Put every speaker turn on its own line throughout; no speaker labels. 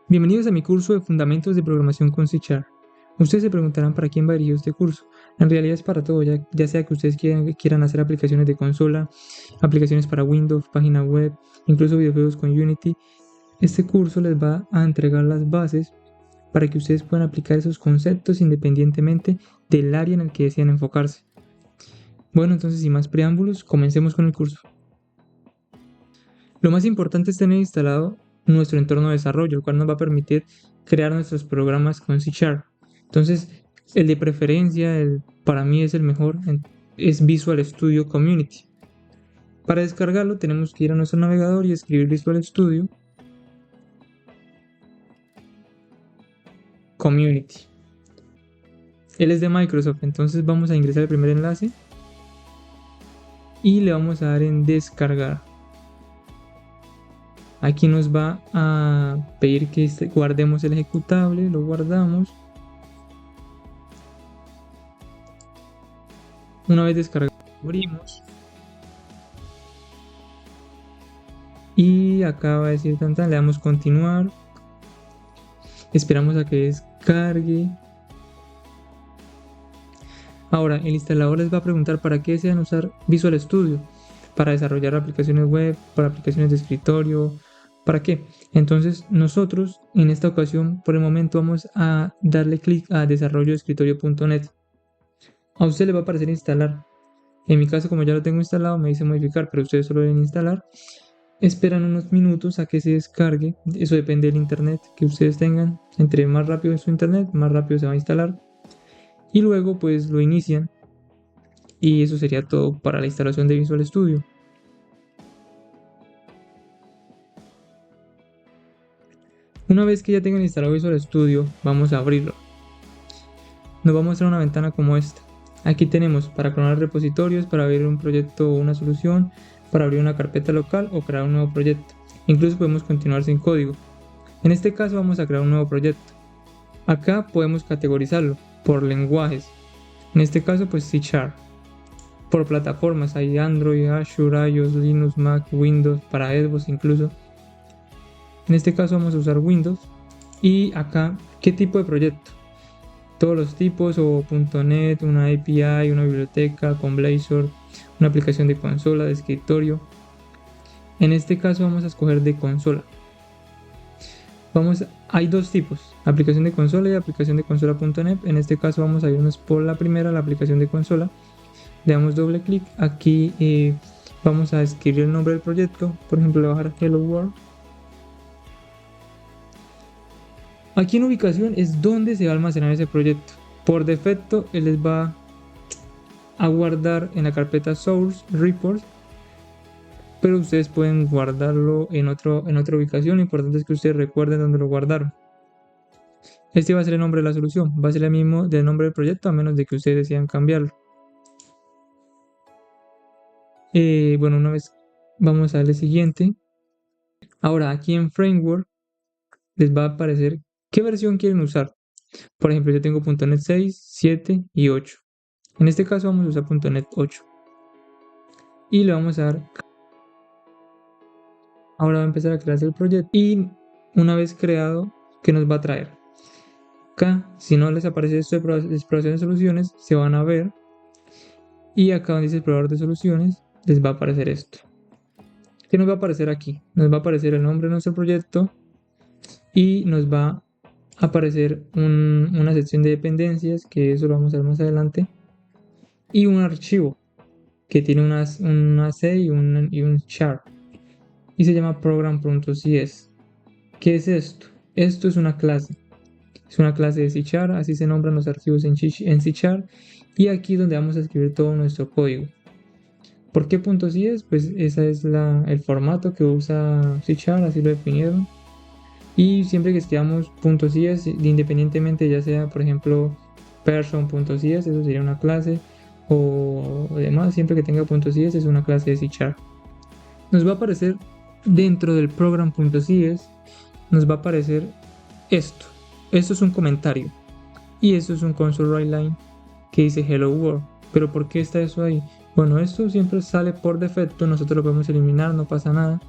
Bienvenidos a mi curso de Fundamentos de Programación con C#. Ustedes se preguntarán para quién va dirigido este curso. En realidad es para todo, ya sea que ustedes quieran hacer aplicaciones de consola, aplicaciones para Windows, página web, incluso videojuegos con Unity. Este curso les va a entregar las bases para que ustedes puedan aplicar esos conceptos independientemente del área en el que desean enfocarse. Bueno, entonces sin más preámbulos, comencemos con el curso. Lo más importante es tener instalado nuestro entorno de desarrollo, el cual nos va a permitir crear nuestros programas con C#. Entonces, el de preferencia, para mí es el mejor, es Visual Studio Community. Para descargarlo tenemos que ir a nuestro navegador y escribir Visual Studio Community. Él es de Microsoft, entonces vamos a ingresar el primer enlace y le vamos a dar en descargar. Aquí nos va a pedir que guardemos el ejecutable, lo guardamos. Una vez descargado, abrimos. Y acá va a decir le damos continuar. Esperamos a que descargue. Ahora, el instalador les va a preguntar para qué desean usar Visual Studio. Para desarrollar aplicaciones web, para aplicaciones de escritorio, ¿para qué? Entonces nosotros en esta ocasión por el momento vamos a darle clic a desarrolloescritorio.net. A usted le va a aparecer instalar. En mi caso, como ya lo tengo instalado, me dice modificar, pero ustedes solo deben instalar. Esperan unos minutos a que se descargue. Eso depende del internet que ustedes tengan. Entre más rápido es su internet, más rápido se va a instalar. Y luego pues lo inician. Y eso sería todo para la instalación de Visual Studio. Una vez que ya tengan instalado Visual Studio, vamos a abrirlo. Nos va a mostrar una ventana como esta. Aquí tenemos para clonar repositorios, para abrir un proyecto o una solución, para abrir una carpeta local o crear un nuevo proyecto. Incluso podemos continuar sin código. En este caso vamos a crear un nuevo proyecto. Acá podemos categorizarlo por lenguajes. En este caso pues C#. Por plataformas hay Android, Azure, iOS, Linux, Mac, Windows, para Xbox incluso. En este caso vamos a usar Windows. Y acá, ¿qué tipo de proyecto? Todos los tipos, o .NET, una API, una biblioteca con Blazor, una aplicación de consola, de escritorio. En este caso vamos a escoger de consola. Hay dos tipos, aplicación de consola y aplicación de consola.net. En este caso vamos a irnos por la primera, la aplicación de consola. Le damos doble clic, aquí vamos a escribir el nombre del proyecto, por ejemplo le voy a bajar Hello World. Aquí en ubicación es donde se va a almacenar ese proyecto. Por defecto él les va a guardar en la carpeta Source Reports, pero ustedes pueden guardarlo en otra ubicación. Lo importante es que ustedes recuerden dónde lo guardaron. Este va a ser el nombre de la solución, va a ser el mismo del nombre del proyecto a menos de que ustedes decidan cambiarlo. Bueno, una vez vamos a darle siguiente. Ahora aquí en Framework les va a aparecer qué versión quieren usar. Por ejemplo, yo tengo .NET 6, 7 y 8. En este caso vamos a usar .NET 8. Y le vamos a dar. Ahora va a empezar a crearse el proyecto. Y una vez creado, ¿qué nos va a traer? Acá, si no les aparece esto de exploración de soluciones, se van a ver. Y acá donde dice explorador de soluciones, les va a aparecer esto. ¿Qué nos va a aparecer aquí? Nos va a aparecer el nombre de nuestro proyecto y nos va a aparecer una sección de dependencias, que eso lo vamos a ver más adelante, y un archivo que tiene una C y un char y se llama program.cs. ¿Qué es esto? Esto es una clase. Es una clase de C#, así se nombran los archivos en C#, y aquí es donde vamos a escribir todo nuestro código. ¿Por qué .cs? Pues ese es el formato que usa C#, así lo definieron. Y siempre que escribamos .cs, independientemente ya sea, por ejemplo, person.cs, eso sería una clase, o demás, siempre que tenga .cs es una clase de C#. Nos va a aparecer dentro del program.cs, nos va a aparecer esto. Esto es un comentario. Y esto es un console.writeLine que dice Hello World. ¿Pero por qué está eso ahí? Bueno, esto siempre sale por defecto, nosotros lo podemos eliminar, no pasa nada.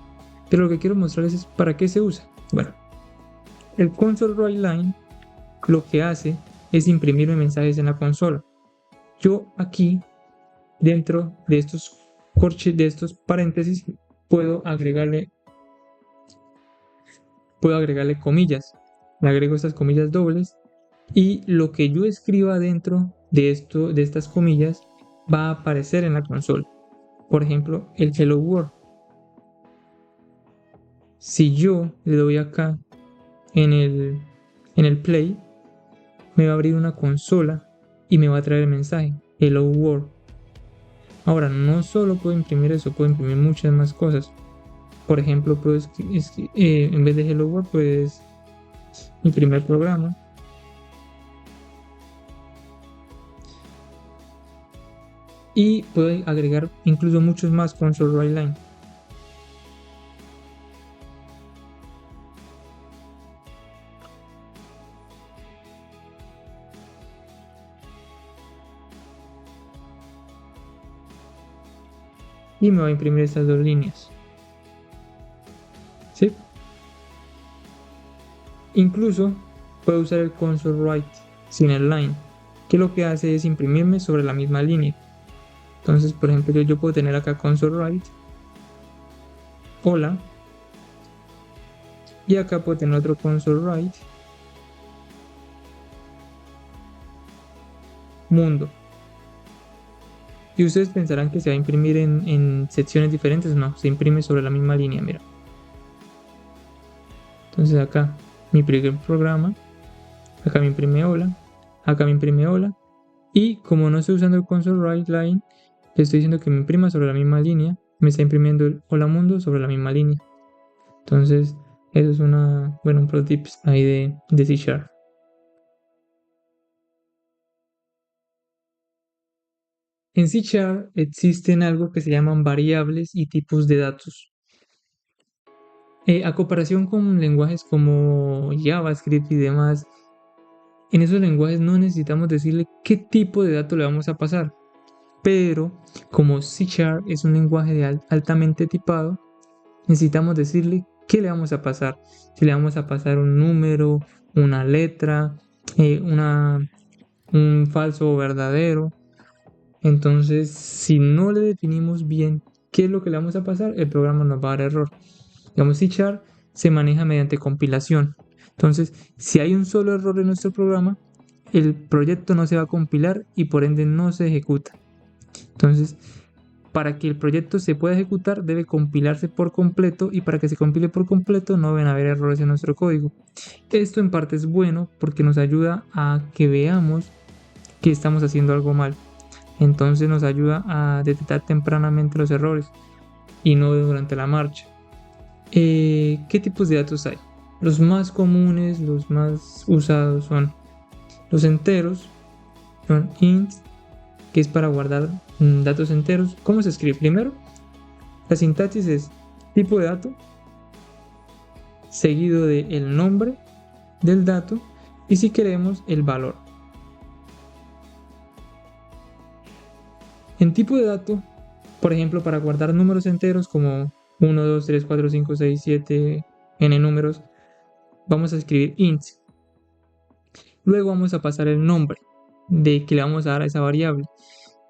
Pero lo que quiero mostrarles es para qué se usa. Bueno, El console.writeLine lo que hace es imprimirme mensajes en la consola. Yo aquí, dentro de estos paréntesis, puedo agregarle comillas. Le agrego estas comillas dobles y lo que yo escriba dentro de estas comillas va a aparecer en la consola. Por ejemplo, el Hello World. Si yo le doy acá en el play, me va a abrir una consola y me va a traer el mensaje Hello World. Ahora, no solo puedo imprimir eso, puedo imprimir muchas más cosas. Por ejemplo, en vez de Hello World, pues imprimir programa. Y puedo agregar incluso muchos más console.writeLine. Y me va a imprimir estas dos líneas. ¿Sí? Incluso puedo usar el console.write sin el line, que lo que hace es imprimirme sobre la misma línea. Entonces, por ejemplo, yo puedo tener acá console.write, hola, y acá puedo tener otro console.write, mundo. Y ustedes pensarán que se va a imprimir en secciones diferentes. No, se imprime sobre la misma línea, mira. Entonces acá mi primer programa, acá me imprime hola, acá me imprime hola, y como no estoy usando el console.writeLine, le estoy diciendo que me imprima sobre la misma línea, me está imprimiendo el hola mundo sobre la misma línea. Entonces, eso es un pro tips ahí de C#. En C# existen algo que se llaman variables y tipos de datos. A comparación con lenguajes como JavaScript y demás, en esos lenguajes no necesitamos decirle qué tipo de dato le vamos a pasar. Pero como C# es un lenguaje altamente tipado, necesitamos decirle qué le vamos a pasar. Si le vamos a pasar un número, una letra, un falso o verdadero. Entonces, si no le definimos bien qué es lo que le vamos a pasar, el programa nos va a dar error. Digamos, C# se maneja mediante compilación. Entonces, si hay un solo error en nuestro programa, el proyecto no se va a compilar y por ende no se ejecuta. Entonces, para que el proyecto se pueda ejecutar, debe compilarse por completo, y para que se compile por completo no deben haber errores en nuestro código. Esto en parte es bueno porque nos ayuda a que veamos que estamos haciendo algo mal. Entonces nos ayuda a detectar tempranamente los errores y no durante la marcha. ¿Qué tipos de datos hay? Los más comunes, los más usados son los enteros, son ints, que es para guardar datos enteros. ¿Cómo se escribe? Primero, la sintaxis es tipo de dato, seguido del nombre del dato y si queremos el valor. En tipo de dato, por ejemplo, para guardar números enteros como 1, 2, 3, 4, 5, 6, 7, n números, vamos a escribir int. Luego vamos a pasar el nombre de que le vamos a dar a esa variable.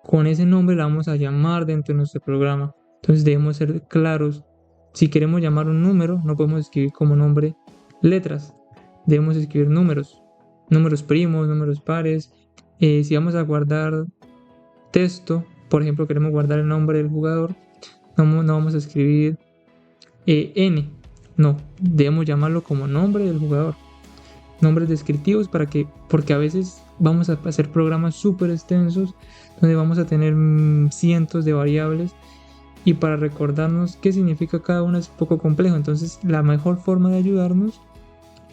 Con ese nombre la vamos a llamar dentro de nuestro programa. Entonces debemos ser claros. Si queremos llamar un número, no podemos escribir como nombre letras. Debemos escribir números primos, números pares. Si vamos a guardar texto, por ejemplo, queremos guardar el nombre del jugador, no vamos a escribir n. No, debemos llamarlo como nombre del jugador. Nombres descriptivos porque a veces vamos a hacer programas súper extensos donde vamos a tener cientos de variables y para recordarnos qué significa cada una es un poco complejo. Entonces la mejor forma de ayudarnos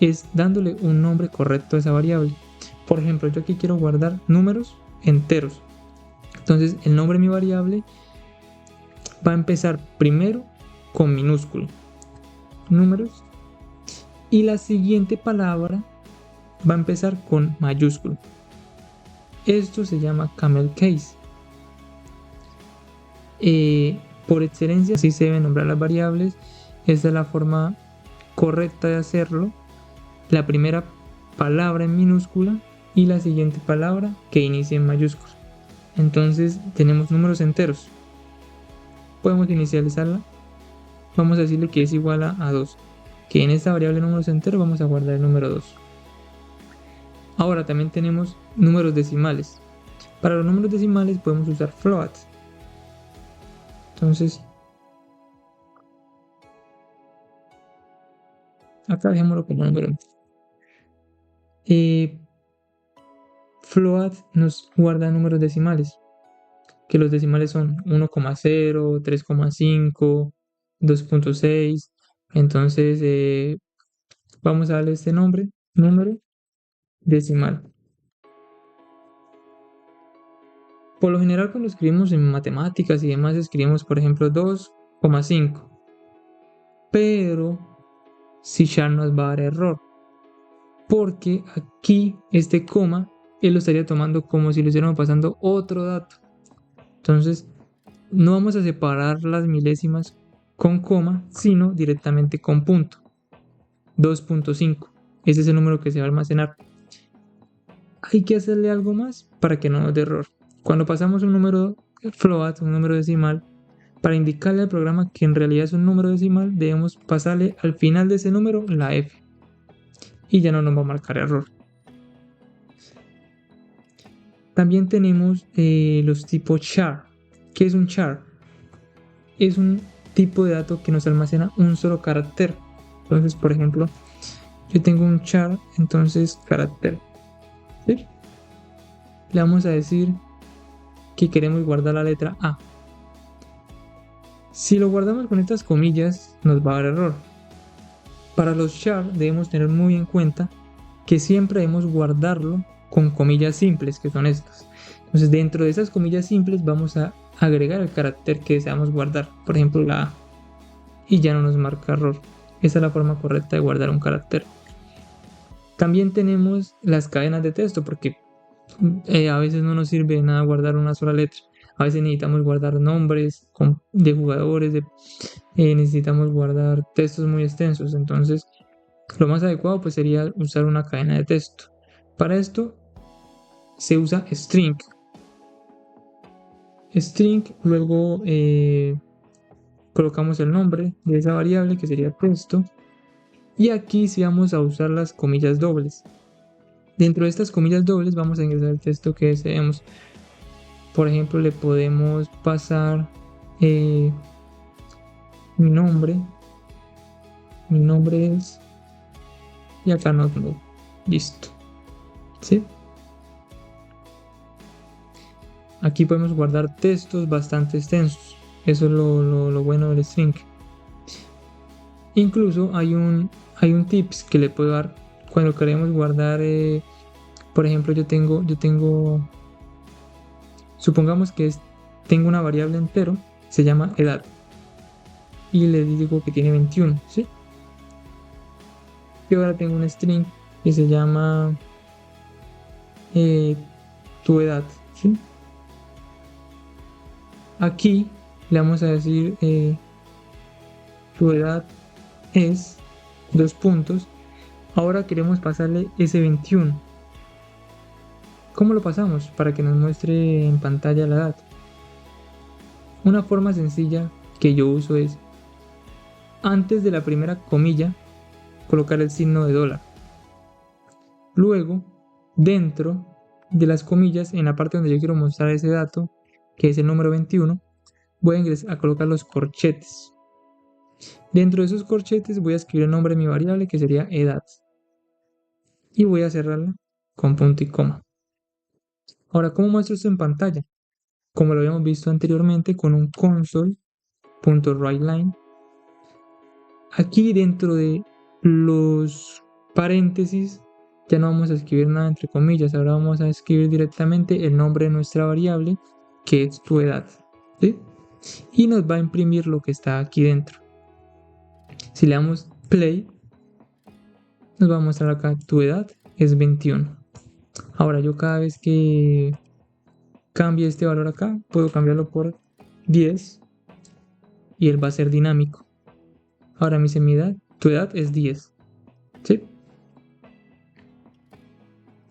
es dándole un nombre correcto a esa variable. Por ejemplo, yo aquí quiero guardar números enteros. Entonces el nombre de mi variable va a empezar primero con minúsculo, números, y la siguiente palabra va a empezar con mayúsculo. Esto se llama camel case. Por excelencia, así se deben nombrar las variables. Esta es la forma correcta de hacerlo. la primera palabra en minúscula y la siguiente palabra que inicie en mayúscula. Entonces tenemos números enteros. Podemos inicializarla. Vamos a decirle que es igual a 2. Que en esta variable números enteros vamos a guardar el número 2. Ahora también tenemos números decimales. Para los números decimales podemos usar floats. Entonces, acá dejémoslo como número. Float nos guarda números decimales, que los decimales son 1,0, 3,5, 2,6. Entonces, vamos a darle este nombre, número decimal. Por lo general, cuando escribimos en matemáticas y demás, escribimos, por ejemplo, 2,5. Pero C# nos va a dar error, porque aquí este coma, él lo estaría tomando como si lo estuviéramos pasando otro dato. Entonces, no vamos a separar las milésimas con coma, sino directamente con punto. 2,5. Ese es el número que se va a almacenar. Hay que hacerle algo más para que no nos dé error. Cuando pasamos un número float, un número decimal, para indicarle al programa que en realidad es un número decimal, debemos pasarle al final de ese número la F. Y ya no nos va a marcar error. También tenemos los tipos char. ¿Qué es un char? Es un tipo de dato que nos almacena un solo carácter. Entonces, por ejemplo, yo tengo un char, entonces carácter. ¿Sí? Le vamos a decir que queremos guardar la letra A. Si lo guardamos con estas comillas, nos va a dar error. Para los char debemos tener muy en cuenta que siempre debemos guardarlo con comillas simples, que son estas. Entonces, dentro de esas comillas simples vamos a agregar el carácter que deseamos guardar, por ejemplo la A, y ya no nos marca error. Esa es la forma correcta de guardar un carácter. También tenemos las cadenas de texto, porque a veces no nos sirve de nada guardar una sola letra. A veces necesitamos guardar nombres de jugadores, necesitamos guardar textos muy extensos. Entonces, lo más adecuado pues sería usar una cadena de texto. Para esto se usa string. String, luego colocamos el nombre de esa variable que sería texto. Y aquí sí vamos a usar las comillas dobles. Dentro de estas comillas dobles vamos a ingresar el texto que deseemos. Por ejemplo, le podemos pasar mi nombre. Mi nombre es... Y acá no. Listo. ¿Sí? Aquí podemos guardar textos bastante extensos. Eso es lo bueno del string. Incluso hay un tips que le puedo dar cuando queremos guardar. Por ejemplo, yo tengo. Supongamos que tengo una variable entero, se llama edad. Y le digo que tiene 21, ¿sí? Y ahora tengo un string que se llama tu edad, ¿sí? Aquí le vamos a decir tu edad es 2 puntos. Ahora queremos pasarle ese 21. ¿Cómo lo pasamos? Para que nos muestre en pantalla la edad. Una forma sencilla que yo uso es, antes de la primera comilla, colocar el signo de dólar. Luego, dentro de las comillas, en la parte donde yo quiero mostrar ese dato, que es el número 21, voy a ingresar a colocar los corchetes. Dentro de esos corchetes voy a escribir el nombre de mi variable, que sería edad. Y voy a cerrarla con punto y coma. Ahora, ¿cómo muestro esto en pantalla? Como lo habíamos visto anteriormente con un console.writeLine. Aquí dentro de los paréntesis ya no vamos a escribir nada entre comillas, ahora vamos a escribir directamente el nombre de nuestra variable, que es tu edad, ¿sí? Y nos va a imprimir lo que está aquí dentro. Si le damos play, nos va a mostrar acá tu edad es 21. Ahora yo cada vez que cambie este valor acá, puedo cambiarlo por 10 y él va a ser dinámico. Ahora me dice mi edad, tu edad es 10, ¿sí?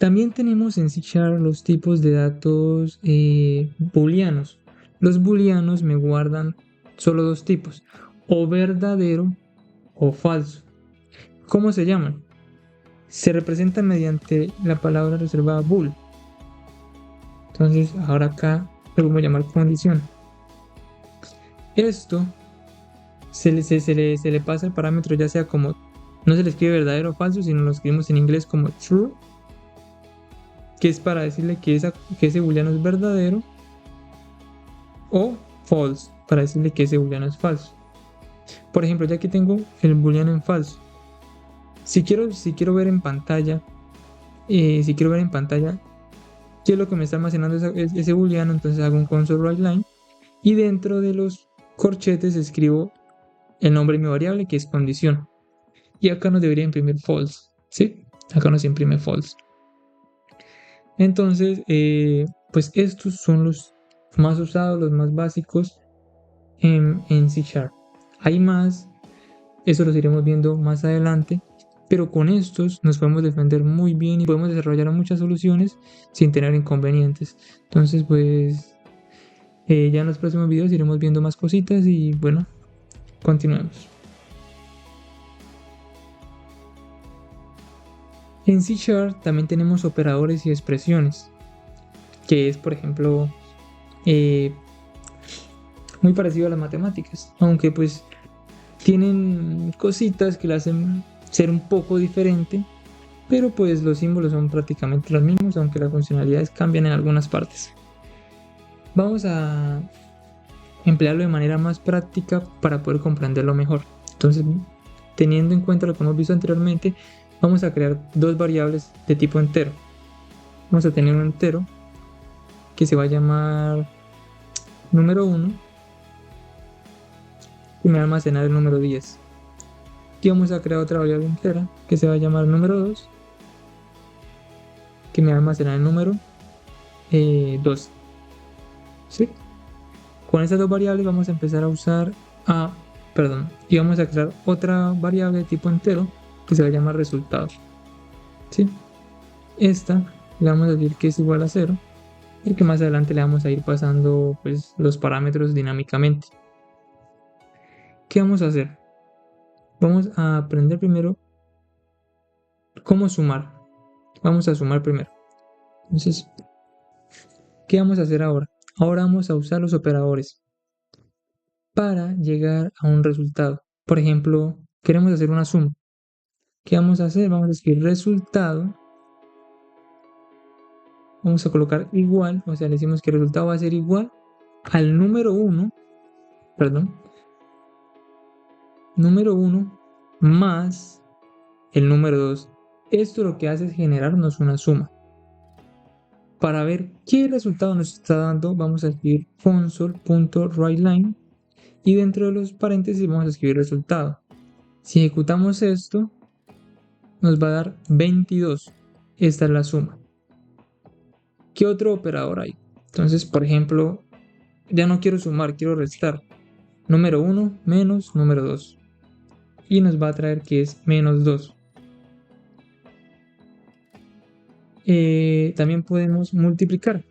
También tenemos en C# los tipos de datos booleanos. Los booleanos me guardan solo dos tipos, o verdadero o falso. ¿Cómo se llaman? Se representan mediante la palabra reservada bool. Entonces ahora acá lo vamos a llamar condición. Esto se le pasa el parámetro ya sea como, no se le escribe verdadero o falso, sino lo escribimos en inglés como true, que es para decirle que ese booleano es verdadero, o false, para decirle que ese booleano es falso. Por ejemplo, ya que tengo el booleano en falso, si quiero ver en pantalla, qué es lo que me está almacenando ese booleano, entonces hago un console.writeLine y dentro de los corchetes escribo el nombre de mi variable, que es condición. Y acá nos debería imprimir false, ¿sí? Acá nos imprime false. Entonces, pues estos son los más usados, los más básicos en C#. Hay más, eso los iremos viendo más adelante, pero con estos nos podemos defender muy bien y podemos desarrollar muchas soluciones sin tener inconvenientes. Entonces, pues ya en los próximos videos iremos viendo más cositas y bueno, continuemos. En C# también tenemos operadores y expresiones, que es, por ejemplo, muy parecido a las matemáticas, aunque pues tienen cositas que la hacen ser un poco diferente, pero pues los símbolos son prácticamente los mismos, aunque las funcionalidades cambian en algunas partes. Vamos a emplearlo de manera más práctica para poder comprenderlo mejor. Entonces, teniendo en cuenta lo que hemos visto anteriormente, vamos a crear dos variables de tipo entero. Vamos a tener un entero que se va a llamar número 1 y me va a almacenar el número 10. Y vamos a crear otra variable entera que se va a llamar número 2, que me va a almacenar el número 2. ¿Sí? Con estas dos variables vamos a empezar a usar y vamos a crear otra variable de tipo entero que se va a llamar resultado. ¿Sí? Esta le vamos a decir que es igual a 0, porque más adelante le vamos a ir pasando pues, los parámetros dinámicamente. ¿Qué vamos a hacer? Vamos a aprender primero cómo sumar. Vamos a sumar primero. Entonces, ¿qué vamos a hacer ahora? Ahora vamos a usar los operadores para llegar a un resultado. Por ejemplo, queremos hacer una suma. ¿Qué vamos a hacer? Vamos a escribir resultado. Vamos a colocar igual, o sea, le decimos que el resultado va a ser igual al número 1 más el número 2. Esto lo que hace es generarnos una suma. Para ver qué resultado nos está dando, vamos a escribir console.writeLine y dentro de los paréntesis vamos a escribir resultado. Si ejecutamos esto, nos va a dar 22. Esta es la suma. ¿Qué otro operador hay? Entonces, por ejemplo, ya no quiero sumar, quiero restar. Número 1 menos número 2. Y nos va a traer que es menos 2. También podemos multiplicar.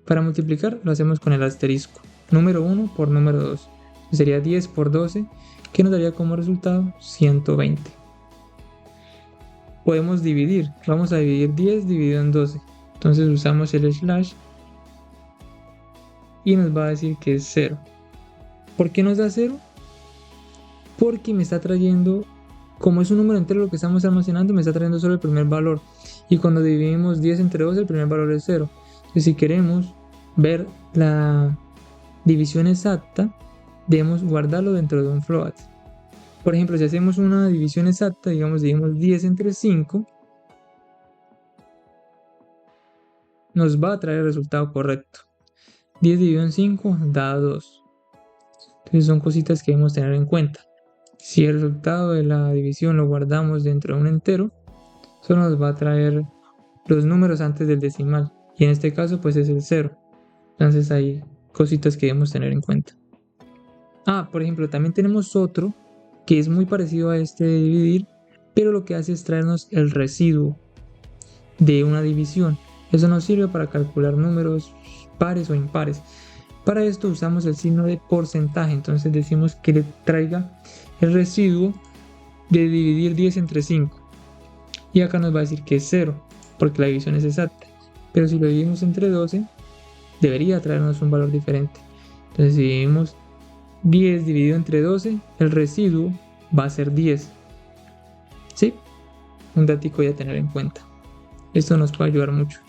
Para multiplicar lo hacemos con el asterisco. Número 1 por número 2. Sería 10 por 12, que nos daría como resultado 120. Podemos dividir. Vamos a dividir 10 dividido en 12. Entonces usamos el slash y nos va a decir que es 0. ¿Por qué nos da 0? Porque me está trayendo, como es un número entero lo que estamos almacenando, me está trayendo solo el primer valor. Y cuando dividimos 10 entre 12, el primer valor es 0. Entonces si queremos ver la división exacta, debemos guardarlo dentro de un float. Por ejemplo, si hacemos una división exacta, digamos, dividimos 10 entre 5, nos va a traer el resultado correcto. 10 dividido en 5 da 2. Entonces son cositas que debemos tener en cuenta. Si el resultado de la división lo guardamos dentro de un entero, solo nos va a traer los números antes del decimal. Y en este caso, pues es el 0. Entonces hay cositas que debemos tener en cuenta. Por ejemplo, también tenemos otro que es muy parecido a este de dividir, pero lo que hace es traernos el residuo. de una división. Eso nos sirve para calcular números pares o impares. Para esto usamos el signo de porcentaje. Entonces decimos que le traiga el residuo de dividir 10 entre 5. Y acá nos va a decir que es 0, porque la división es exacta. Pero si lo dividimos entre 12, debería traernos un valor diferente. Entonces si dividimos 10 dividido entre 12, el residuo va a ser 10. ¿Sí? Un datico ya a tener en cuenta. Esto nos puede ayudar mucho.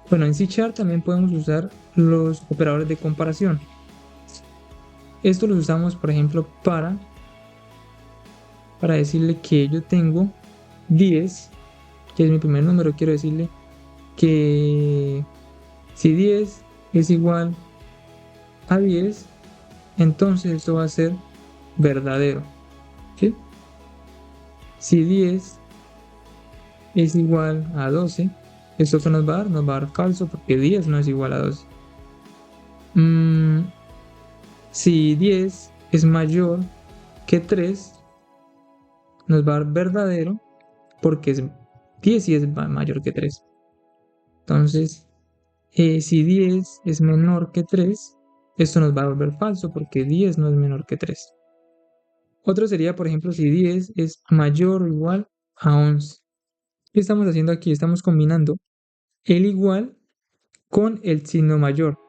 Bueno, en C# también podemos usar los operadores de comparación. Esto los usamos, por ejemplo, para decirle que yo tengo 10, que es mi primer número. Quiero decirle que si 10 es igual a 10, entonces esto va a ser verdadero. ¿Sí? Si 10 es igual a 12, esto que nos va a dar, falso, porque 10 no es igual a 12. Si 10 es mayor que 3, nos va a dar verdadero, porque 10 sí es mayor que 3. Entonces, si 10 es menor que 3, esto nos va a volver falso, porque 10 no es menor que 3. Otro sería, por ejemplo, si 10 es mayor o igual a 11. ¿Qué estamos haciendo aquí? Estamos combinando el igual con el signo mayor,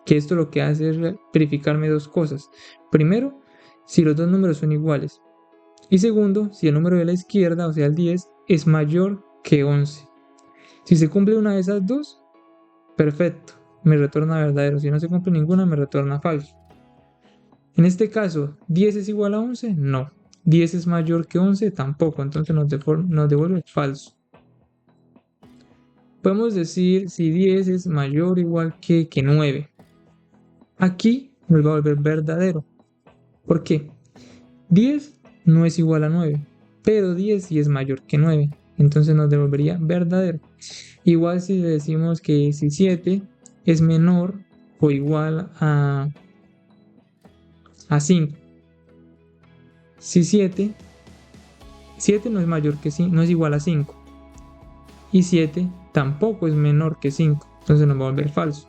que esto lo que hace es verificarme dos cosas. Primero, si los dos números son iguales. Y segundo, si el número de la izquierda, o sea el 10, es mayor que 11. Si se cumple una de esas dos, perfecto, me retorna verdadero. Si no se cumple ninguna, me retorna falso. En este caso, ¿10 es igual a 11? No. ¿10 es mayor que 11? Tampoco. Entonces nos devuelve falso. Podemos decir si 10 es mayor o igual que 9. Aquí nos va a volver verdadero. ¿Por qué? 10 no es igual a 9, pero 10 sí es mayor que 9. Entonces nos devolvería verdadero. Igual si decimos que si 7 es menor o igual a 5. Si 7 no es mayor que 5, no es igual a 5. Y 7 tampoco es menor que 5. Entonces nos va a volver falso.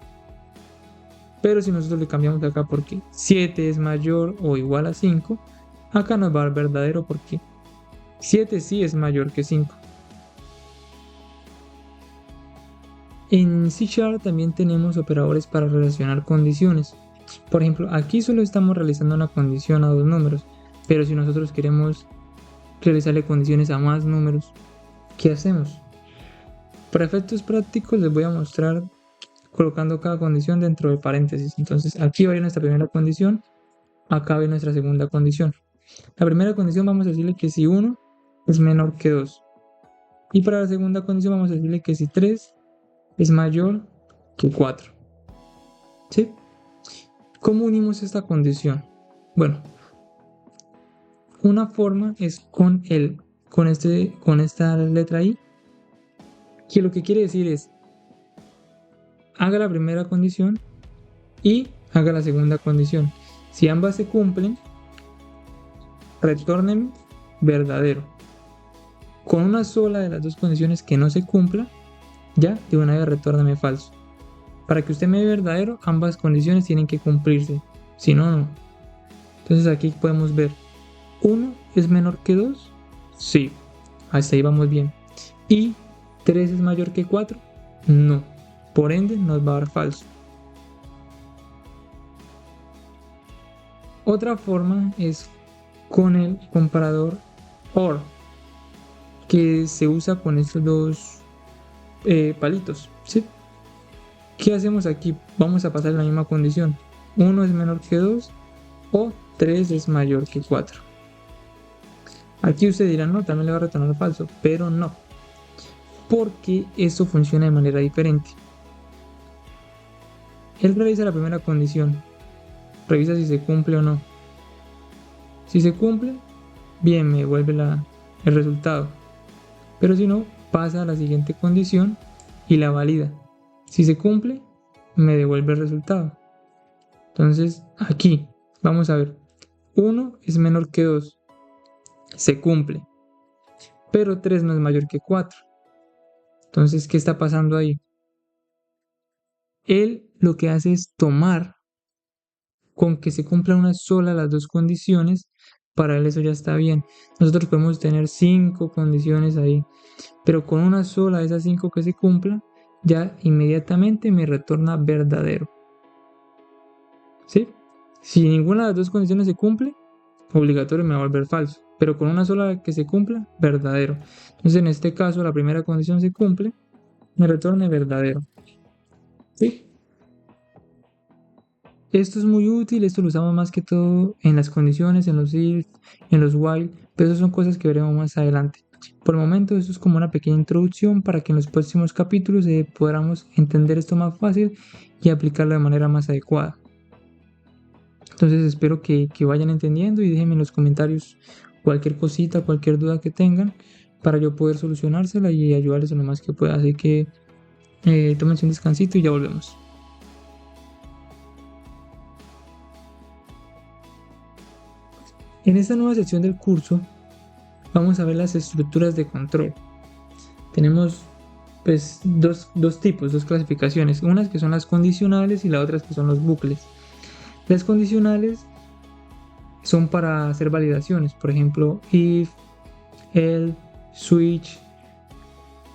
Pero si nosotros le cambiamos acá porque 7 es mayor o igual a 5, acá nos va a dar verdadero porque 7 sí es mayor que 5. En C# también tenemos operadores para relacionar condiciones. Por ejemplo, aquí solo estamos realizando una condición a dos números, pero si nosotros queremos realizarle condiciones a más números, ¿qué hacemos? Para efectos prácticos les voy a mostrar colocando cada condición dentro de paréntesis. Entonces aquí va a ir nuestra primera condición, acá va nuestra segunda condición. La primera condición vamos a decirle que si 1 es menor que 2. Y para la segunda condición vamos a decirle que si 3 es mayor que 4. ¿Sí? ¿Cómo unimos esta condición? Bueno, una forma es con esta letra I, que lo que quiere decir es haga la primera condición y haga la segunda condición. Si ambas se cumplen, retornen verdadero. Con una sola de las dos condiciones que no se cumpla, ya de una vez retórname falso. Para que usted me dé verdadero, ambas condiciones tienen que cumplirse. Si no, no. Entonces aquí podemos ver, 1 es menor que 2. Sí, hasta ahí vamos bien. ¿Y 3 es mayor que 4? No. Por ende, nos va a dar falso. Otra forma es con el comparador OR, que se usa con estos dos palitos, ¿sí? ¿Qué hacemos aquí? Vamos a pasar la misma condición. 1 es menor que 2 o 3 es mayor que 4. Aquí usted dirá, no, también le va a retornar falso, pero no, porque esto funciona de manera diferente. Él revisa la primera condición, revisa si se cumple o no. Si se cumple, bien, me devuelve el resultado, pero si no, pasa a la siguiente condición y la valida. Si se cumple, me devuelve el resultado. Entonces, aquí, vamos a ver, 1 es menor que 2, se cumple, pero 3 no es mayor que 4. Entonces, ¿qué está pasando ahí? Él lo que hace es tomar con que se cumpla una sola de las dos condiciones, para él eso ya está bien. Nosotros podemos tener 5 condiciones ahí, pero con una sola de esas 5 que se cumpla, ya inmediatamente me retorna verdadero. ¿Sí? Si ninguna de las dos condiciones se cumple, obligatorio me va a volver falso, pero con una sola que se cumpla, verdadero. Entonces en este caso la primera condición se cumple, me retorna verdadero. ¿Sí? Esto es muy útil, esto lo usamos más que todo en las condiciones, en los if, en los while, pero eso son cosas que veremos más adelante. Por el momento esto es como una pequeña introducción para que en los próximos capítulos podamos entender esto más fácil y aplicarlo de manera más adecuada. Entonces espero que vayan entendiendo y déjenme en los comentarios cualquier cosita, cualquier duda que tengan para yo poder solucionársela y ayudarles lo más que pueda. Así que tómense un descansito y ya volvemos. En esta nueva sección del curso vamos a ver las estructuras de control. Tenemos pues dos tipos, dos clasificaciones, unas que son las condicionales y las otras que son los bucles. Las condicionales son para hacer validaciones, por ejemplo, if, else, switch,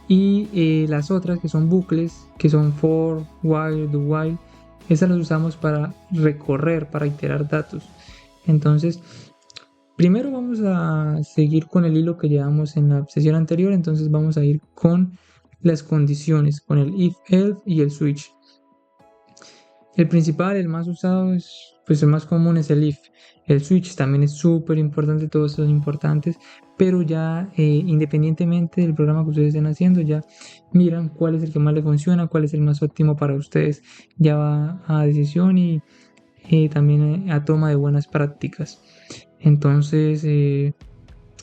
y las otras que son bucles, que son for, while, do while, esas las usamos para recorrer, para iterar datos. Entonces, primero vamos a seguir con el hilo que llevamos en la sesión anterior, entonces vamos a ir con las condiciones, con el if, else y el switch. El principal, el más usado, pues el más común es el if. El switch también es súper importante, todos son importantes, pero ya independientemente del programa que ustedes estén haciendo, ya miran cuál es el que más les funciona, cuál es el más óptimo para ustedes. Ya va a decisión y también a toma de buenas prácticas. Entonces,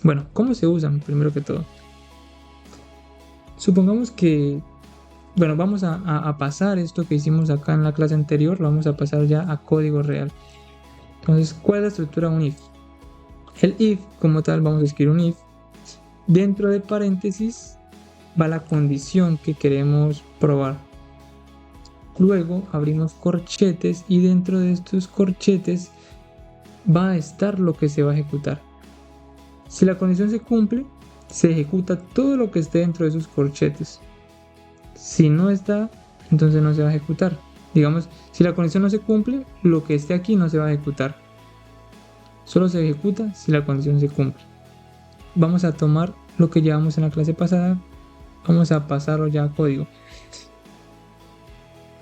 bueno, ¿cómo se usan? Primero que todo, supongamos que, bueno, vamos a pasar esto que hicimos acá en la clase anterior, lo vamos a pasar ya a código real. Entonces, ¿cuál es la estructura de un if? El if, como tal, vamos a escribir un if. Dentro de paréntesis va la condición que queremos probar. Luego abrimos corchetes y dentro de estos corchetes va a estar lo que se va a ejecutar. Si la condición se cumple, se ejecuta todo lo que esté dentro de esos corchetes. Si no está, entonces no se va a ejecutar. Digamos, si la condición no se cumple, lo que esté aquí no se va a ejecutar. Solo se ejecuta si la condición se cumple. Vamos a tomar lo que llevamos en la clase pasada, vamos a pasarlo ya a código.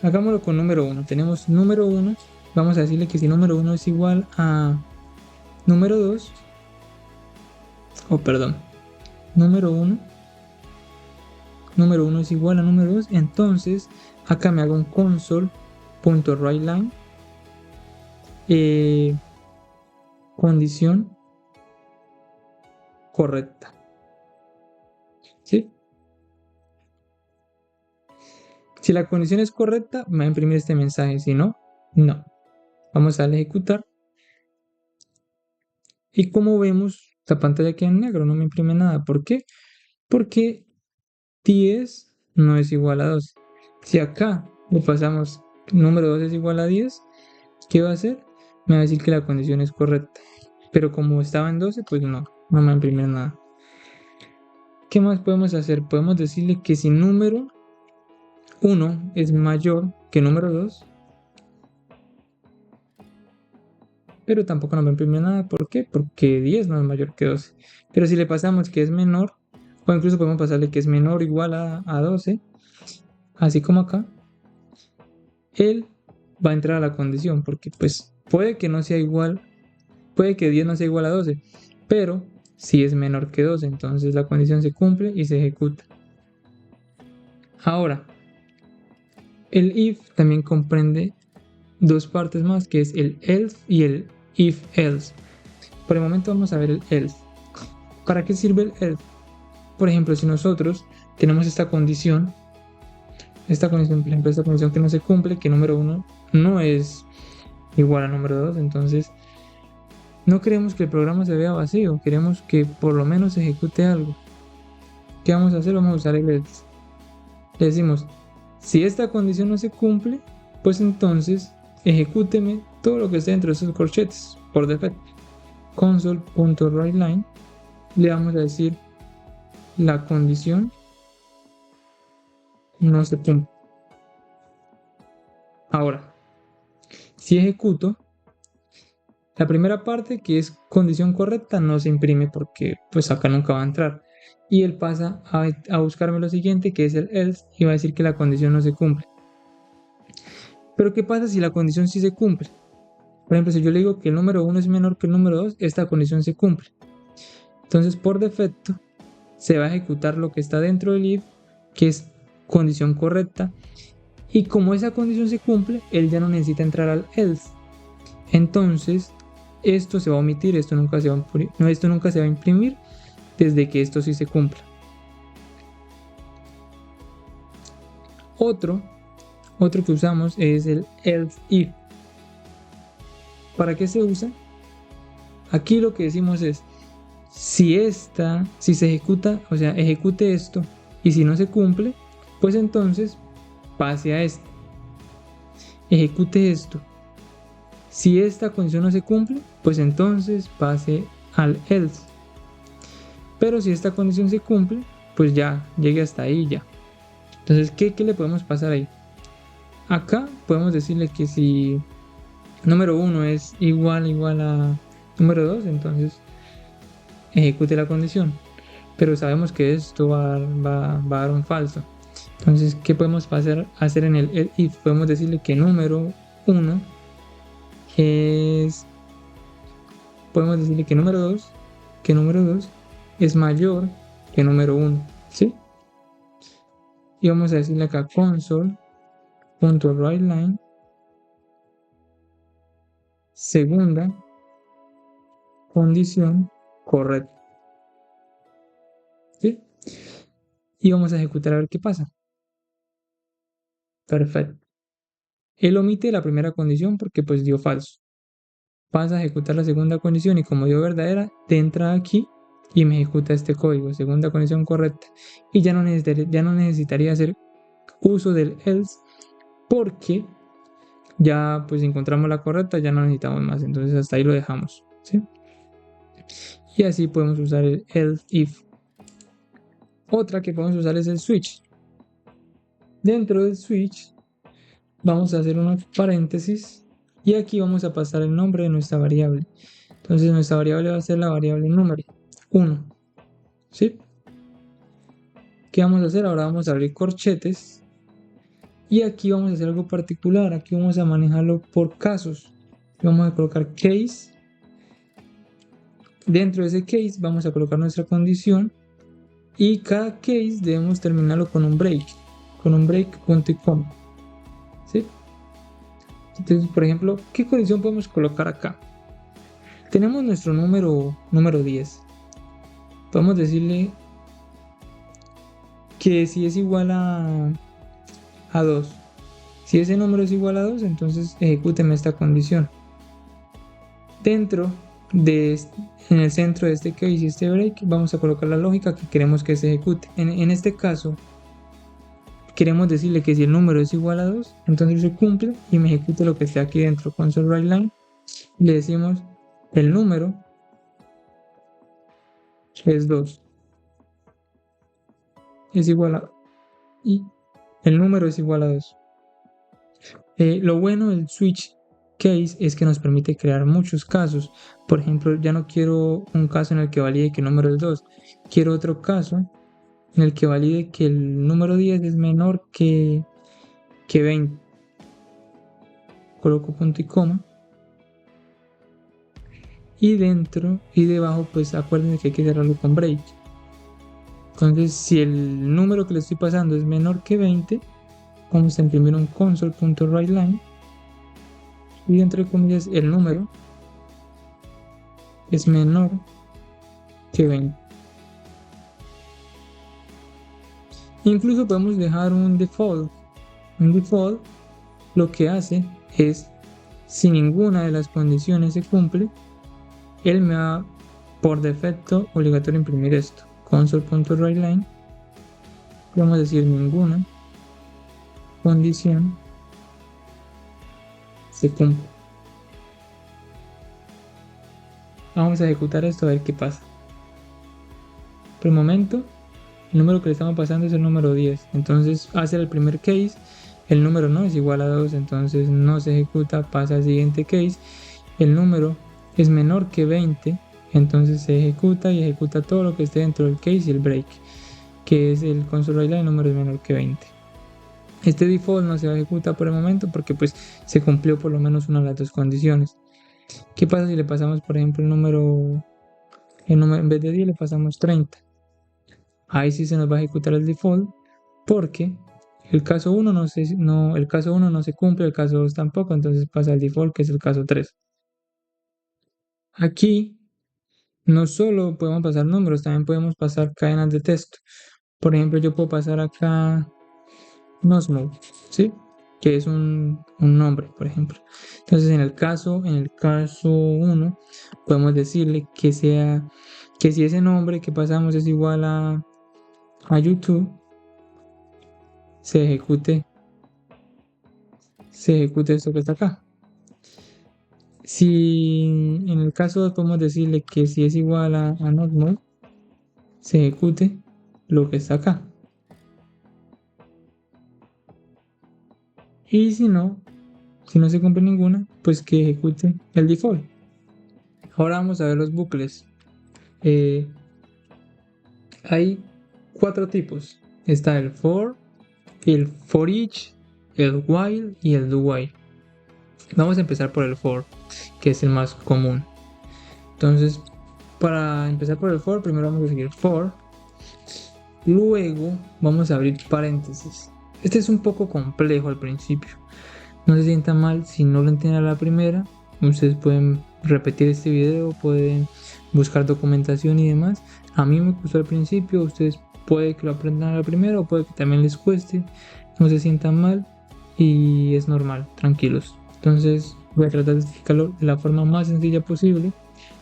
Hagámoslo con número 1. Tenemos número 1, vamos a decirle que si número 1 es igual a número 2, número 1 es igual a número 2, entonces acá me hago un console.writeLine condición correcta. ¿Sí? Si la condición es correcta, me va a imprimir este mensaje. Si no, no. Vamos a darle a ejecutar. Y como vemos, la pantalla queda en negro, no me imprime nada. ¿Por qué? Porque 10 no es igual a 12. Si acá le pasamos número 2 es igual a 10, ¿qué va a hacer? Me va a decir que la condición es correcta. Pero como estaba en 12, pues no me va a imprimir nada. ¿Qué más podemos hacer? Podemos decirle que si número 1 es mayor que número 2, pero tampoco nos va a imprimir nada. ¿Por qué? Porque 10 no es mayor que 12. Pero si le pasamos que es menor, o incluso podemos pasarle que es menor o igual a 12, así como acá, él va a entrar a la condición, porque pues puede que no sea igual, puede que 10 no sea igual a 12, pero si es menor que 12, entonces la condición se cumple y se ejecuta. Ahora, el if también comprende dos partes más, que es el else y el if else. Por el momento vamos a ver el else. ¿Para qué sirve el else? Por ejemplo, si nosotros tenemos esta condición, por ejemplo, esta condición que no se cumple, que número 1 no es igual a número 2, entonces no queremos que el programa se vea vacío, queremos que por lo menos ejecute algo. ¿Qué vamos a hacer? Vamos a usar el else. le decimos, si esta condición no se cumple, pues entonces ejecúteme todo lo que esté dentro de esos corchetes por defecto. Console.writeLine, le vamos a decir la condición no se cumple. Ahora, si ejecuto, la primera parte, que es condición correcta, no se imprime porque pues acá nunca va a entrar. Y él pasa a buscarme lo siguiente, que es el else, y va a decir que la condición no se cumple. Pero ¿qué pasa si la condición sí se cumple? Por ejemplo, si yo le digo que el número 1 es menor que el número 2, esta condición se cumple. Entonces, por defecto, se va a ejecutar lo que está dentro del if, que es condición correcta. Y como esa condición se cumple, él ya no necesita entrar al else. Entonces, esto se va a omitir, esto nunca se va a imprimir desde que esto sí se cumpla. Otro que usamos es el else if. ¿Para qué se usa? Aquí lo que decimos es, si se ejecuta, o sea, ejecute esto, y si no se cumple, pues entonces pase a esto. Ejecute esto. Si esta condición no se cumple, pues entonces pase al else. Pero si esta condición se cumple, pues ya llegue hasta ahí ya. Entonces, ¿qué le podemos pasar ahí? Acá podemos decirle que si número 1 es igual a número 2, entonces ejecute la condición. Pero sabemos que esto va a dar un falso. Entonces, ¿qué podemos hacer en el if? Podemos decirle que número 1 es... Podemos decirle que número 2 es mayor que número 1, ¿sí? Y vamos a decirle acá console.writeLine segunda condición correcta, ¿sí? Y vamos a ejecutar a ver qué pasa. Perfecto. Él omite la primera condición porque pues dio falso. Pasa a ejecutar la segunda condición y como dio verdadera, te entra aquí y me ejecuta este código, segunda condición correcta. Y ya no necesitaría hacer uso del else porque ya pues encontramos la correcta, ya no necesitamos más. Entonces hasta ahí lo dejamos, ¿sí? Y así podemos usar el else if. Otra que podemos usar es el switch. Dentro del switch vamos a hacer unos paréntesis y aquí vamos a pasar el nombre de nuestra variable. Entonces nuestra variable va a ser la variable número 1, ¿sí? ¿Qué vamos a hacer? Ahora vamos a abrir corchetes y aquí vamos a hacer algo particular. Aquí vamos a manejarlo por casos. Vamos a colocar case. Dentro de ese case vamos a colocar nuestra condición y cada case debemos terminarlo con un break, punto y coma, ¿sí? Entonces, por ejemplo, ¿qué condición podemos colocar acá? Tenemos nuestro número 10. Podemos decirle que si es igual a 2. Si ese número es igual a 2, entonces ejecúteme esta condición. En el centro de este case y este break, vamos a colocar la lógica que queremos que se ejecute. En este caso, queremos decirle que si el número es igual a 2, entonces se cumple y me ejecute lo que esté aquí dentro, console.writeLine. Le decimos el número es 2. Es igual a... y el número es igual a 2. Lo bueno del switch case es que nos permite crear muchos casos. Por ejemplo, ya no quiero un caso en el que valide que el número es 2. Quiero otro caso en el que valide que el número 10 es menor que 20. Coloco punto y coma. Y dentro y debajo, pues acuérdense que hay que cerrarlo con break. Entonces, si el número que le estoy pasando es menor que 20, vamos a imprimir un console.writeLine y entre comillas el número es menor que 20. Incluso podemos dejar un default. Un default lo que hace es, si ninguna de las condiciones se cumple, él me va por defecto obligatorio imprimir esto. Console.writeLine. Vamos a decir ninguna. condición se cumple. Vamos a ejecutar esto a ver qué pasa. Por el momento, el número que le estamos pasando es el número 10. Entonces hace el primer case, el número no es igual a 2, entonces no se ejecuta, pasa al siguiente case. El número es menor que 20, entonces se ejecuta y ejecuta todo lo que esté dentro del case y el break, que es el console line, el número es menor que 20. Este default no se va a ejecutar por el momento porque pues se cumplió por lo menos una de las dos condiciones. ¿Qué pasa si le pasamos, por ejemplo, el número en vez de 10 le pasamos 30? Ahí sí se nos va a ejecutar el default porque el caso 1 el caso 1 no se cumple, el caso 2 tampoco, entonces pasa al default, que es el caso 3. Aquí no solo podemos pasar números, también podemos pasar cadenas de texto. Por ejemplo, yo puedo pasar acá Nosmo, ¿sí? Que es un nombre, por ejemplo. Entonces, en el caso 1, podemos decirle que si ese nombre que pasamos es igual a YouTube, se ejecute esto que está acá. Si en el caso 2 podemos decirle que si es igual a Notmode, se ejecute lo que está acá. Y si no se cumple ninguna, pues que ejecute el default. Ahora vamos a ver los bucles. Hay 4 tipos. Está el for each, el while y el do while. Vamos a empezar por el for, que es el más común. Entonces, para empezar por el for, primero vamos a seguir for. Luego vamos a abrir paréntesis. Este es un poco complejo al principio. No se sientan mal si no lo entienden a la primera. Ustedes pueden repetir este video, pueden buscar documentación y demás. A mí me costó al principio, ustedes puede que lo aprendan a la primera o puede que también les cueste. No se sientan mal y es normal, tranquilos. Entonces voy a tratar de explicarlo de la forma más sencilla posible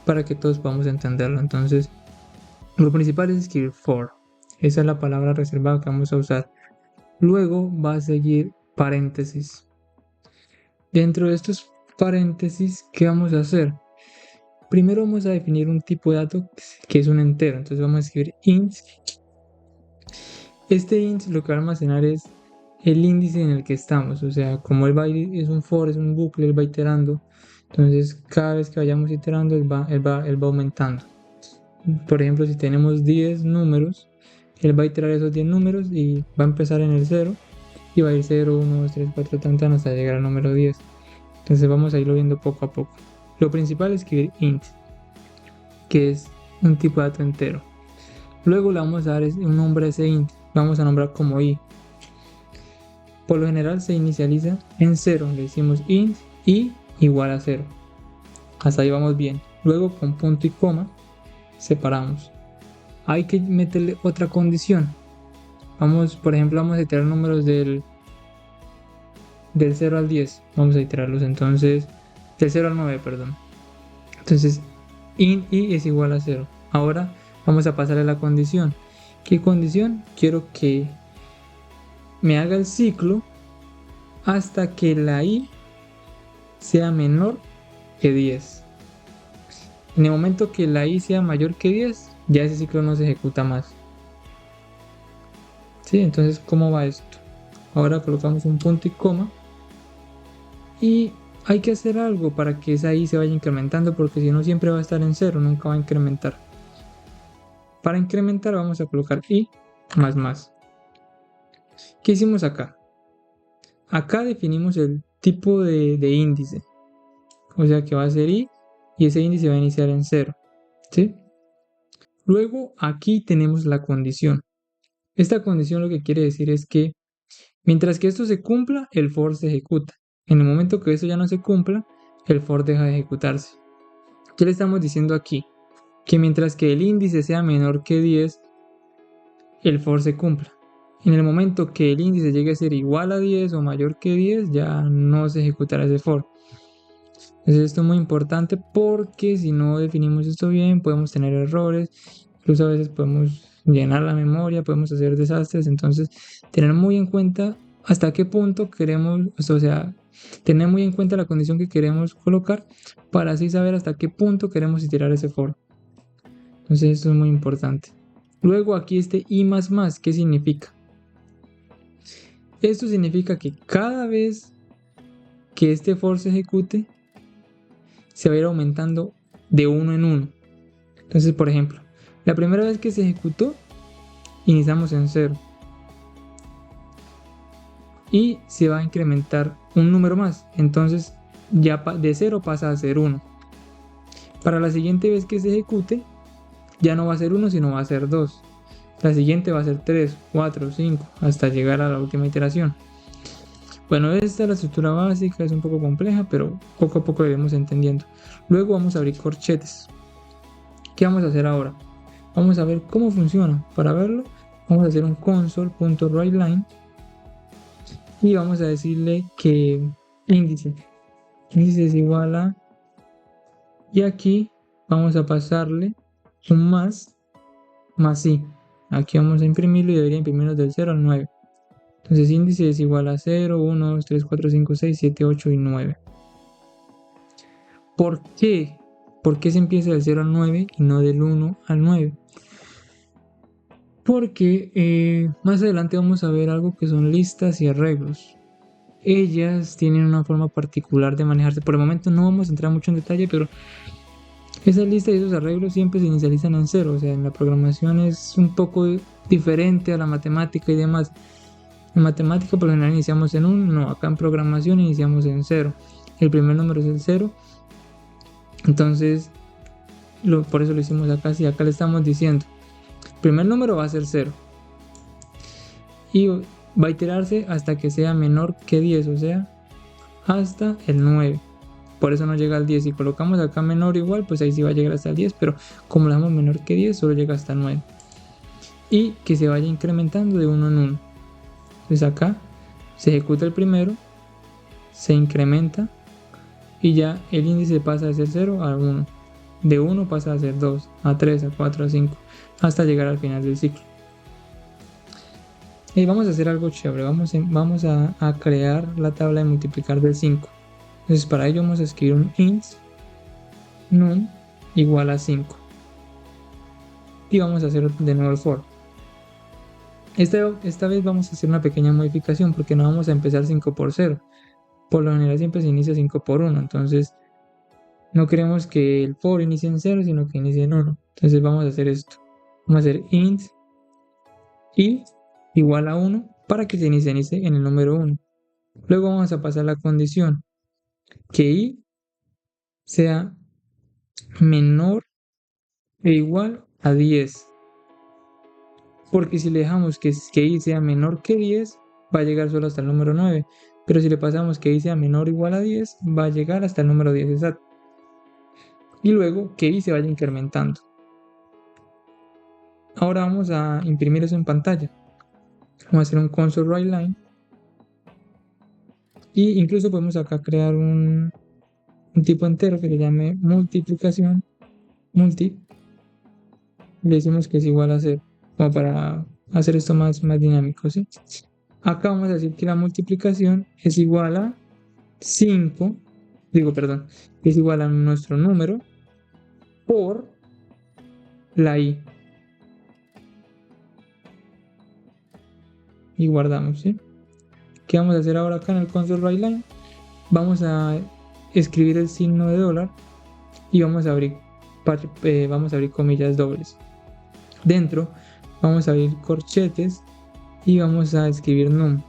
para que todos podamos entenderlo. Entonces, lo principal es escribir for. Esa es la palabra reservada que vamos a usar. Luego va a seguir paréntesis. Dentro de estos paréntesis, ¿qué vamos a hacer? Primero vamos a definir un tipo de dato que es un entero. Entonces vamos a escribir int. Este int lo que va a almacenar es el índice en el que estamos. O sea, como es un for, es un bucle, él va iterando. Entonces cada vez que vayamos iterando, él va aumentando. Por ejemplo, si tenemos 10 números, él va a iterar esos 10 números y va a empezar en el 0 y va a ir 0, 1, 2, 3, 4, tan hasta llegar al número 10. Entonces vamos a irlo viendo poco a poco. Lo principal es escribir int, que es un tipo de dato entero. Luego le vamos a dar un nombre a ese int, vamos a nombrar como i. Por lo general se inicializa en 0, le decimos int i igual a 0. Hasta ahí vamos bien. Luego con punto y coma separamos. Hay que meterle otra condición. Por ejemplo, vamos a iterar números del 0 al 10. Vamos a iterarlos entonces del 0 al 9, perdón. Entonces, int i es igual a 0. Ahora vamos a pasarle la condición. ¿Qué condición? Quiero que me haga el ciclo hasta que la i sea menor que 10. En el momento que la i sea mayor que 10, ya ese ciclo no se ejecuta más. ¿Sí? Entonces, ¿cómo va esto? Ahora colocamos un punto y coma. Y hay que hacer algo para que esa i se vaya incrementando, porque si no siempre va a estar en 0, nunca va a incrementar. Para incrementar vamos a colocar i más. ¿Qué hicimos acá? Acá definimos el tipo de índice. O sea que va a ser i y ese índice va a iniciar en 0. ¿Sí? Luego aquí tenemos la condición. Esta condición lo que quiere decir es que mientras que esto se cumpla, el for se ejecuta. En el momento que esto ya no se cumpla, el for deja de ejecutarse. ¿Qué le estamos diciendo aquí? Que mientras que el índice sea menor que 10, el for se cumpla. En el momento que el índice llegue a ser igual a 10 o mayor que 10, ya no se ejecutará ese for. Entonces esto es muy importante porque si no definimos esto bien, podemos tener errores, incluso a veces podemos llenar la memoria, podemos hacer desastres. Entonces tener muy en cuenta hasta qué punto queremos, o sea, tener muy en cuenta la condición que queremos colocar para así saber hasta qué punto queremos iterar ese for. Entonces esto es muy importante. Luego aquí este i más más, ¿qué significa? Esto significa que cada vez que este for se ejecute, se va a ir aumentando de uno en uno. Entonces, por ejemplo, la primera vez que se ejecutó, iniciamos en 0. Y se va a incrementar un número más. Entonces, ya de 0 pasa a ser 1. Para la siguiente vez que se ejecute, ya no va a ser 1, sino va a ser 2. La siguiente va a ser 3, 4, 5, hasta llegar a la última iteración. Bueno, esta es la estructura básica, es un poco compleja, pero poco a poco iremos entendiendo. Luego vamos a abrir corchetes. ¿Qué vamos a hacer ahora? Vamos a ver cómo funciona. Para verlo, vamos a hacer un console.writeLine y vamos a decirle que índice es igual a, y aquí vamos a pasarle un más i. Aquí vamos a imprimirlo y debería imprimirnos del 0 al 9. Entonces índice es igual a 0, 1, 2, 3, 4, 5, 6, 7, 8 y 9. ¿Por qué? ¿Por qué se empieza del 0 al 9 y no del 1 al 9? Porque más adelante vamos a ver algo que son listas y arreglos. Ellas tienen una forma particular de manejarse. Por el momento no vamos a entrar mucho en detalle, pero esas listas y esos arreglos siempre se inicializan en 0. O sea, en la programación es un poco diferente a la matemática y demás. En matemática por lo general iniciamos en 1, no, acá en programación iniciamos en 0. El primer número es el 0. Entonces, por eso lo hicimos acá. Si acá le estamos diciendo, el primer número va a ser 0. Y va a iterarse hasta que sea menor que 10, o sea, hasta el 9. Por eso no llega al 10. Si colocamos acá menor o igual, pues ahí sí va a llegar hasta el 10, pero como le damos menor que 10, solo llega hasta el 9. Y que se vaya incrementando de 1 en 1. Entonces acá se ejecuta el primero, se incrementa y ya el índice pasa de ser 0 a 1. De 1 pasa a ser 2, a 3, a 4, a 5, hasta llegar al final del ciclo. Y vamos a hacer algo chévere. Vamos a crear la tabla de multiplicar del 5. Entonces para ello vamos a escribir un int num igual a 5. Y vamos a hacer de nuevo el for. Esta vez vamos a hacer una pequeña modificación porque no vamos a empezar 5 por 0. Por lo general siempre se inicia 5 por 1. Entonces no queremos que el for inicie en 0, sino que inicie en 1. Entonces vamos a hacer esto. Vamos a hacer int i igual a 1 para que se inicie en el número 1. Luego vamos a pasar la condición que i sea menor e igual a 10. Porque si le dejamos que i sea menor que 10, va a llegar solo hasta el número 9. Pero si le pasamos que i sea menor o igual a 10, va a llegar hasta el número 10 exacto. Y luego que i se vaya incrementando. Ahora vamos a imprimir eso en pantalla. Vamos a hacer un console.writeLine. Y incluso podemos acá crear un tipo entero que se llame multiplicación. Multi. Le decimos que es igual a 0. Como para hacer esto más dinámico, ¿sí? Acá vamos a decir que la multiplicación es igual a 5, es igual a nuestro número por la i. Y guardamos, ¿sí? ¿Qué vamos a hacer ahora acá en el console.writeLine? Vamos a escribir el signo de dólar y vamos a abrir comillas dobles. Dentro vamos a abrir corchetes y vamos a escribir num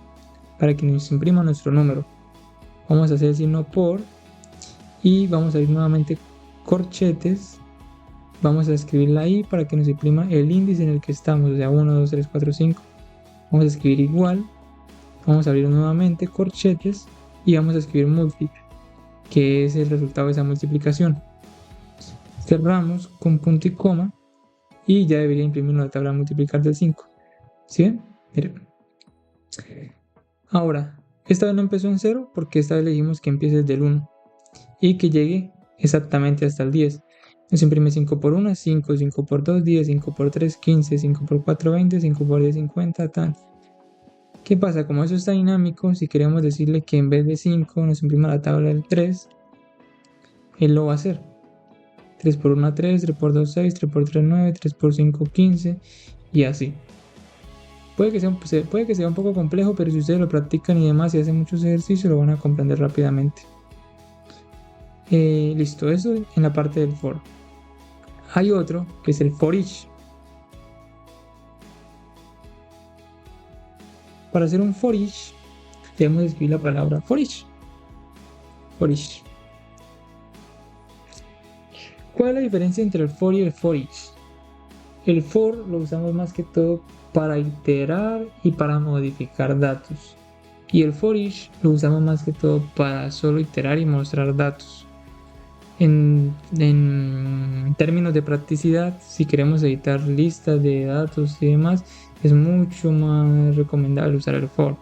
para que nos imprima nuestro número. Vamos a hacer el signo por y vamos a abrir nuevamente corchetes. Vamos a escribir la i para que nos imprima el índice en el que estamos, o sea 1, 2, 3, 4, 5. Vamos a escribir igual. Vamos a abrir nuevamente corchetes y vamos a escribir multiply, que es el resultado de esa multiplicación. Cerramos con punto y coma y ya debería imprimir la tabla de multiplicar del 5. ¿Sí ven? Miren. Ahora, esta vez no empezó en 0 porque esta vez le dijimos que empiece desde el 1 y que llegue exactamente hasta el 10. Nos imprime 5 por 1, 5, 5 por 2, 10, 5 por 3, 15, 5 por 4, 20, 5 por 10, 50, tan. ¿Qué pasa? Como eso está dinámico, si queremos decirle que en vez de 5 nos imprima la tabla del 3, él lo va a hacer. 3 por 1, 3, 3 por 2, 6, 3 por 3, 9, 3 por 5, 15 y así. Puede que sea un poco complejo, pero si ustedes lo practican y demás y hacen muchos ejercicios, lo van a comprender rápidamente. Listo, eso en la parte del for. Hay otro que es el for each. Para hacer un for each, debemos escribir la palabra for each. For each. ¿Cuál es la diferencia entre el for y el for each? El for lo usamos más que todo para iterar y para modificar datos. Y el for each lo usamos más que todo para solo iterar y mostrar datos. En términos de practicidad, si queremos editar listas de datos y demás, es mucho más recomendable usar el for.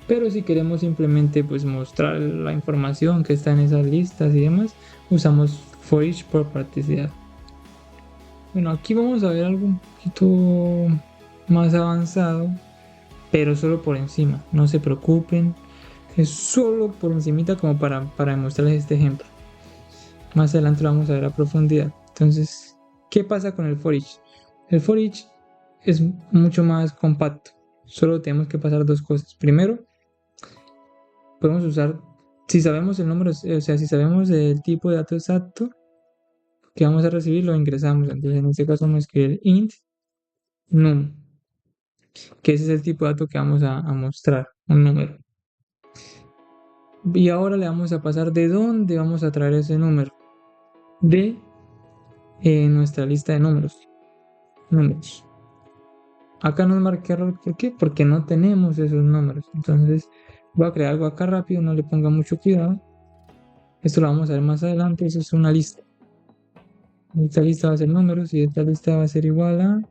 Pero si queremos simplemente pues mostrar la información que está en esas listas y demás, usamos for each por practicidad. Bueno, aquí vamos a ver algo un poquito más avanzado, pero solo por encima, no se preocupen, es solo por encimita como para demostrarles este ejemplo. Más adelante lo vamos a ver a profundidad. Entonces, ¿qué pasa con el for each? El for each es mucho más compacto, solo tenemos que pasar dos cosas. Primero, podemos usar, si sabemos el número, o sea, si sabemos el tipo de dato exacto que vamos a recibir, lo ingresamos. Entonces, en este caso vamos a escribir int num, que ese es el tipo de dato que vamos a mostrar, un número. Y ahora le vamos a pasar de dónde vamos a traer ese número, de nuestra lista de números. Acá nos marca error, ¿por qué? Porque no tenemos esos números. Entonces voy a crear algo acá rápido, no le ponga mucho cuidado. Esto lo vamos a ver más adelante, eso es una lista. Esta lista va a ser números y esta lista va a ser igual a...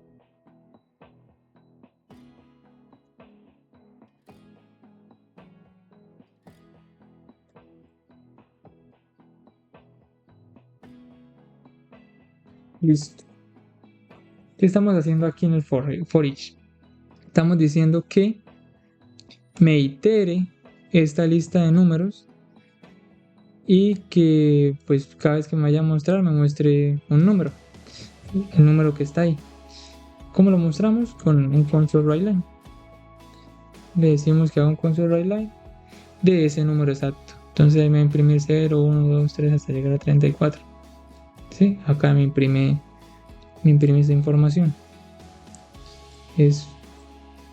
Listo. ¿Qué estamos haciendo aquí en el for each? Estamos diciendo que me itere esta lista de números y que pues cada vez que me vaya a mostrar me muestre un número, el número que está ahí. ¿Cómo lo mostramos? Con un console write-line. Le decimos que haga un console write-line de ese número exacto. Entonces ahí me va a imprimir 0, 1, 2, 3 hasta llegar a 34. ¿Sí? Acá me imprime esa información. Es,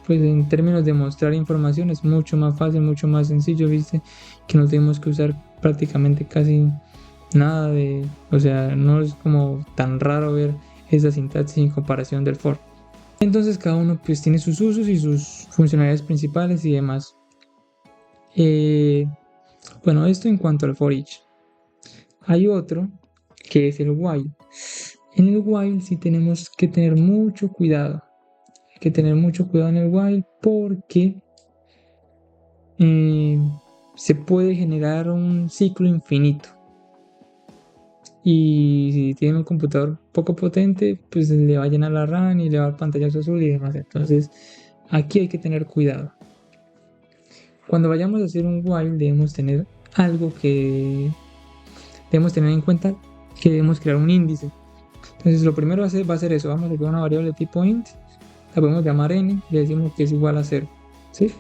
pues en términos de mostrar información es mucho más fácil, mucho más sencillo, ¿viste? Que no tenemos que usar prácticamente casi nada de... O sea, no es como tan raro ver esa sintaxis en comparación del for. Entonces cada uno pues tiene sus usos y sus funcionalidades principales y demás. Bueno, esto en cuanto al for each. Hay otro que es el while. En el while sí tenemos que tener mucho cuidado. Hay que tener mucho cuidado en el while porque se puede generar un ciclo infinito. Y si tiene un computador poco potente, pues le va a llenar la RAM y le va a dar pantallazo azul y demás. Entonces, aquí hay que tener cuidado. Cuando vayamos a hacer un while, debemos tener algo que debemos tener en cuenta, que debemos crear un índice. Entonces, lo primero va a ser eso. Vamos a crear una variable tipo int, la podemos llamar n, y le decimos que es igual a 0. ¿Sí?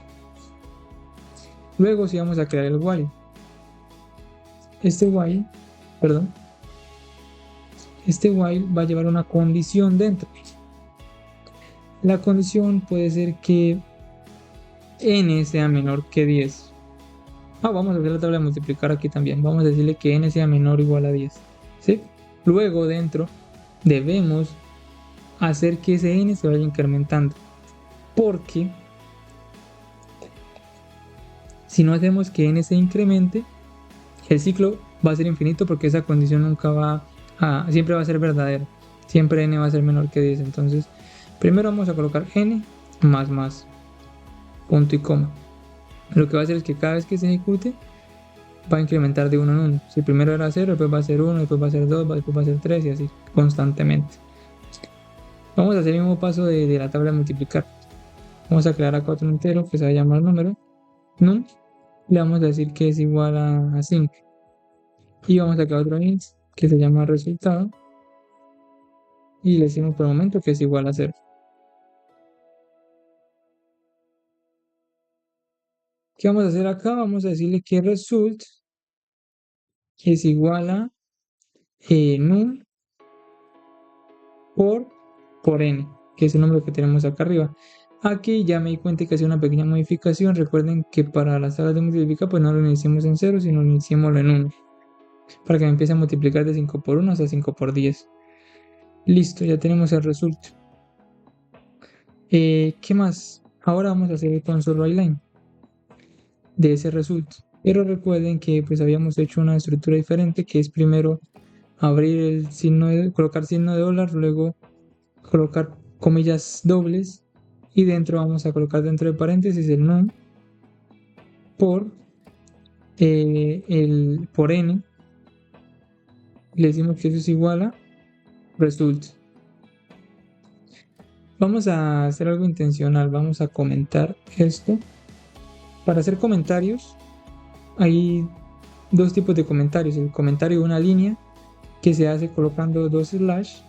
Luego, sí vamos a crear el while. Este while va a llevar una condición dentro. La condición puede ser que n sea menor que 10. Vamos a hacer la tabla de multiplicar aquí también. Vamos a decirle que n sea menor o igual a 10. ¿Sí? Luego dentro debemos hacer que ese n se vaya incrementando. Porque si no hacemos que n se incremente, el ciclo va a ser infinito porque esa condición siempre va a ser verdadera. Siempre n va a ser menor que 10. Entonces, primero vamos a colocar n más, punto y coma. Lo que va a hacer es que cada vez que se ejecute, va a incrementar de 1 en 1. Si primero era 0, después va a ser 1, después va a ser 2, después va a ser 3 y así constantemente. Vamos a hacer el mismo paso de la tabla de multiplicar. Vamos a crear acá otro entero que se va a llamar número, num, le vamos a decir que es igual a 5. Y vamos a crear otro int que se llama resultado y le decimos por el momento que es igual a 0. ¿Qué vamos a hacer acá? Vamos a decirle que result es igual a num por n, que es el número que tenemos acá arriba. Aquí ya me di cuenta que hace una pequeña modificación. Recuerden que para las tablas de multiplicar pues no lo iniciemos en 0, sino lo iniciémoslo en 1, para que me empiece a multiplicar de 5 por 1 hasta 5 por 10. Listo, ya tenemos el resultado. ¿Qué más? Ahora vamos a hacer el console line de ese resultado. Pero recuerden que pues habíamos hecho una estructura diferente, que es primero abrir el signo colocar signo de dólar, luego colocar comillas dobles y dentro vamos a colocar dentro de paréntesis el num por por n. Le decimos que eso es igual a result. Vamos a hacer algo intencional, vamos a comentar esto. Para hacer comentarios hay dos tipos de comentarios: el comentario de una línea, que se hace colocando dos slash,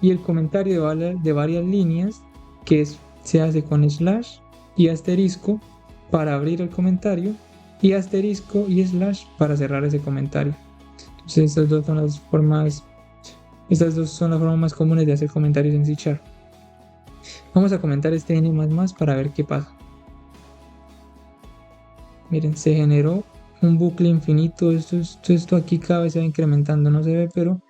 y el comentario de varias líneas, que se hace con slash y asterisco para abrir el comentario, y asterisco y slash para cerrar ese comentario. Entonces estas dos son las formas más comunes de hacer comentarios en C#. Vamos a comentar este n++ para ver qué pasa. Miren, se generó un bucle infinito. Esto aquí cada vez se va incrementando, no se ve, pero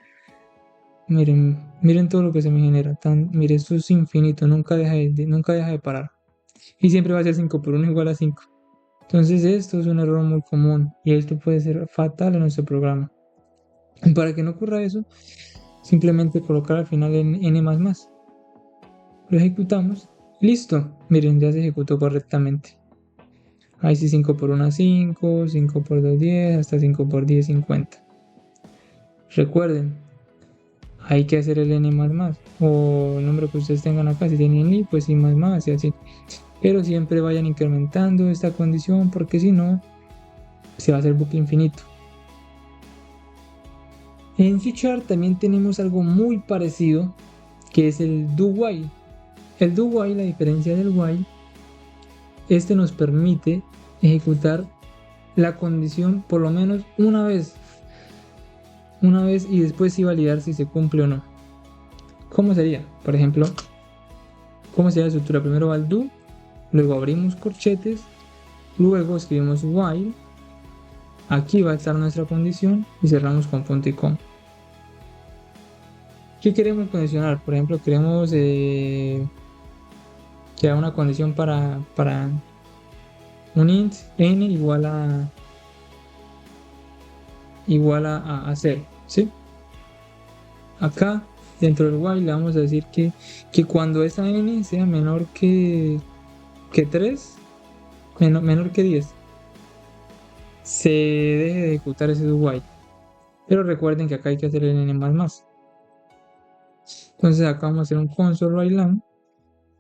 miren todo lo que se me genera. Miren, esto es infinito, nunca deja de parar. Y siempre va a ser 5 por 1 igual a 5. Entonces esto es un error muy común y esto puede ser fatal en nuestro programa. Y para que no ocurra eso, simplemente colocar al final en n++. Lo ejecutamos. Listo. Miren, ya se ejecutó correctamente. Ahí sí 5 por 1 5, 5 por 2 10, hasta 5 por 10 50. Recuerden, hay que hacer el n++, o el número que ustedes tengan acá. Si tienen i, pues i++, y así. Pero siempre vayan incrementando esta condición, porque si no, se va a hacer bucle infinito. En C# también tenemos algo muy parecido, que es el do while. El do while, la diferencia del while, este nos permite ejecutar la condición por lo menos una vez y después sí validar si se cumple o no. ¿Cómo sería? Por ejemplo, ¿cómo sería la estructura? Primero va el do, luego abrimos corchetes, luego escribimos while, aquí va a estar nuestra condición y cerramos con punto y coma. ¿Qué queremos condicionar? Por ejemplo, queremos que haya una condición para un int n igual a 0, ¿sí? Acá dentro del while le vamos a decir que cuando esa n sea menor que 3, menor que 10, se deje de ejecutar ese do while. Pero recuerden que acá hay que hacer el n++. Entonces acá vamos a hacer un console line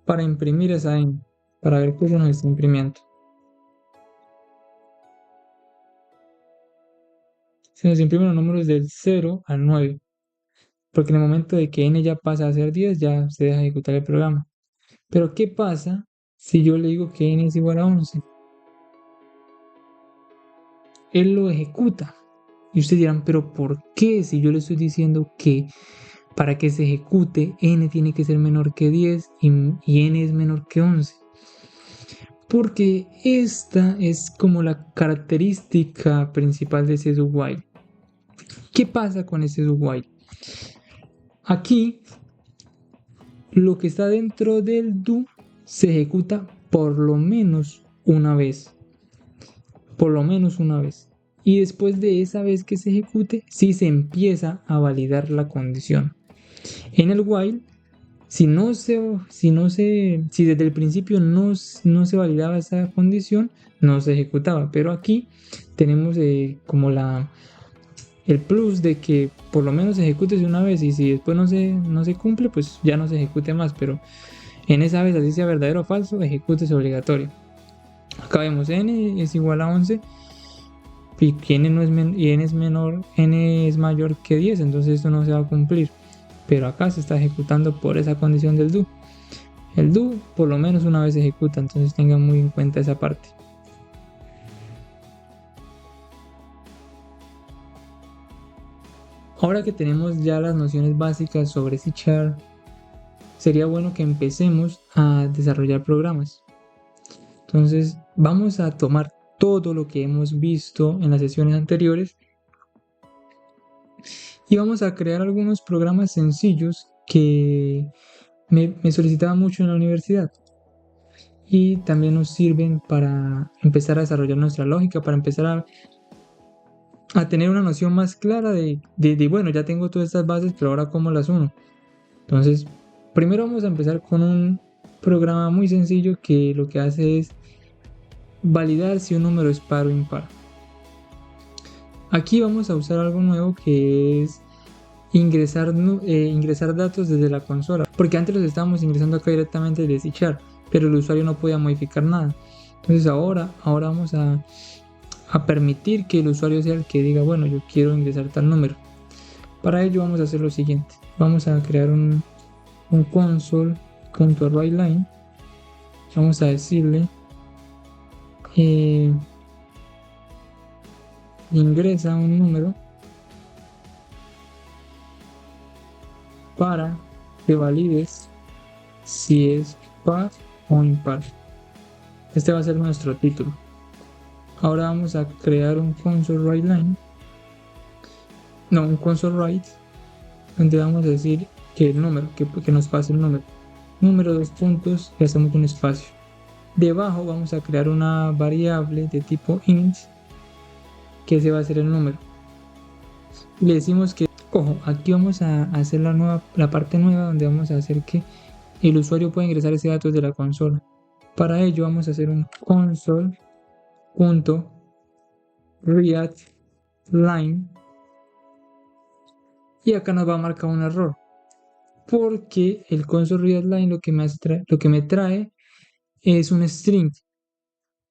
para imprimir esa n, para ver qué se nos está imprimiendo. Se nos imprimen los números del 0 al 9, porque en el momento de que n ya pasa a ser 10, ya se deja de ejecutar el programa. Pero ¿qué pasa si yo le digo que n es igual a 11? Él lo ejecuta. Y ustedes dirán, ¿pero por qué? Si yo le estoy diciendo que para que se ejecute, n tiene que ser menor que 10 y n es menor que 11. Porque esta es como la característica principal de ese do while. ¿Qué pasa con ese do while? Aquí, lo que está dentro del do se ejecuta por lo menos una vez. Por lo menos una vez. Y después de esa vez que se ejecute, sí se empieza a validar la condición. En el while, si desde el principio no se validaba esa condición, no se ejecutaba. Pero aquí tenemos como el plus de que por lo menos se ejecute una vez, y si después no se cumple, pues ya no se ejecute más. Pero n sabes así sea verdadero o falso, ejecute es obligatorio. Acá vemos n es igual a 11 y n, no es y n es menor, n es mayor que 10, entonces esto no se va a cumplir. Pero acá se está ejecutando por esa condición del do. El do por lo menos una vez se ejecuta, entonces tengan muy en cuenta esa parte. Ahora que tenemos ya las nociones básicas sobre C#, sería bueno que empecemos a desarrollar programas. Entonces vamos a tomar todo lo que hemos visto en las sesiones anteriores y vamos a crear algunos programas sencillos que me solicitaban mucho en la universidad y también nos sirven para empezar a desarrollar nuestra lógica, para empezar a tener una noción más clara de bueno, ya tengo todas estas bases, pero ahora cómo las uno. Entonces, primero vamos a empezar con un programa muy sencillo que lo que hace es validar si un número es par o impar. Aquí vamos a usar algo nuevo que es ingresar datos desde la consola, porque antes los estábamos ingresando acá directamente desde C#, pero el usuario no podía modificar nada. Entonces ahora vamos a permitir que el usuario sea el que diga, bueno, yo quiero ingresar tal número. Para ello vamos a hacer lo siguiente. Vamos a crear un console.writeLine. Vamos a decirle ingresa un número para que valides si es par o impar. Este va a ser nuestro título. Ahora vamos a crear un console.writeLine. No, un console.write, donde vamos a decir que el número, que nos pase el número 2 puntos y hacemos un espacio. Debajo vamos a crear una variable de tipo int, que ese va a ser el número. Le decimos que, ojo, aquí vamos a hacer la parte nueva donde vamos a hacer que el usuario pueda ingresar ese dato de la consola. Para ello vamos a hacer un console.readLine y acá nos va a marcar un error, porque el console.readLine lo que me trae es un string,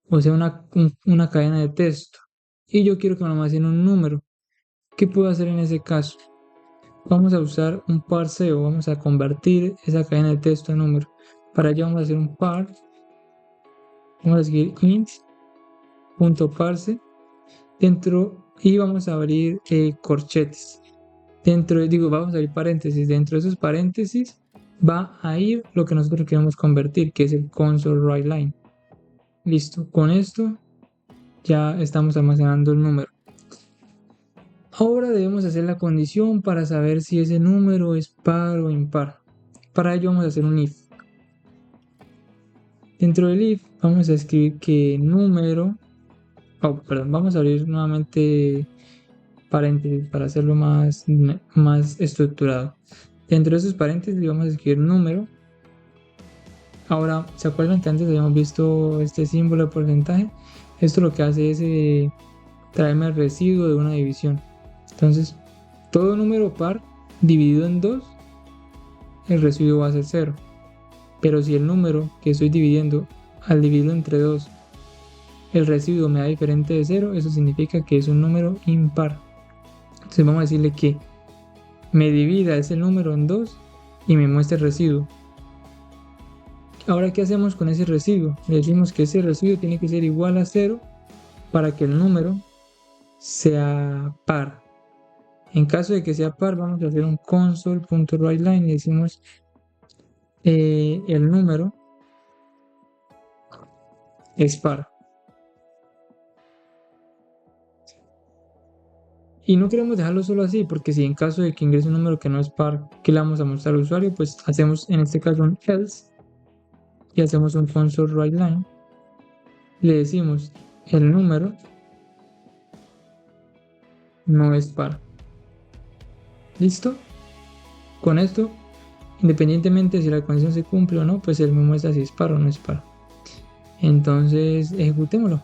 o sea, una cadena de texto, y yo quiero que me almacene un número. ¿Qué puedo hacer en ese caso? Vamos a usar un parseo, vamos a convertir esa cadena de texto en número. Para ello vamos a hacer un vamos a seguir int.parse dentro y vamos a abrir corchetes. Vamos a abrir paréntesis. Dentro de esos paréntesis va a ir lo que nosotros queremos convertir, que es el console.writeLine. Listo, con esto ya estamos almacenando el número. Ahora debemos hacer la condición para saber si ese número es par o impar. Para ello vamos a hacer un if. Dentro del if vamos a escribir que número, vamos a abrir nuevamente paréntesis para hacerlo más estructurado. Dentro de esos paréntesis vamos a escribir número. Ahora, ¿se acuerdan que antes habíamos visto este símbolo de porcentaje? Esto lo que hace es traerme el residuo de una división. Entonces, todo número par dividido en 2, el residuo va a ser 0. Pero si el número que estoy dividiendo, al dividirlo entre 2, el residuo me da diferente de 0, eso significa que es un número impar. Entonces vamos a decirle que me divida ese número en 2 y me muestre el residuo. Ahora, ¿qué hacemos con ese residuo? Le decimos que ese residuo tiene que ser igual a 0 para que el número sea par. En caso de que sea par, vamos a hacer un console.writeLine y decimos el número es par. Y no queremos dejarlo solo así, porque si en caso de que ingrese un número que no es par, ¿qué le vamos a mostrar al usuario? Pues hacemos en este caso un else y hacemos un console.writeLine. Le decimos el número no es par. ¿Listo? Con esto, independientemente si la condición se cumple o no, pues él me muestra si es par o no es par. Entonces, ejecutémoslo.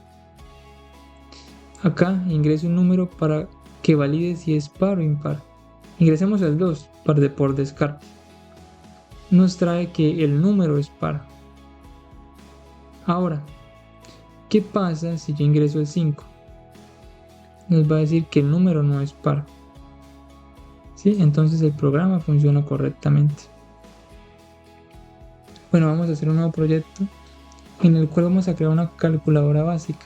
Acá ingreso un número para que valide si es par o impar. Ingresemos el 2 por descarte. nos trae que el número es par. Ahora, ¿qué pasa si yo ingreso el 5? Nos va a decir que el número no es par. ¿Sí? Entonces el programa funciona correctamente. Bueno, vamos a hacer un nuevo proyecto en el cual vamos a crear una calculadora básica.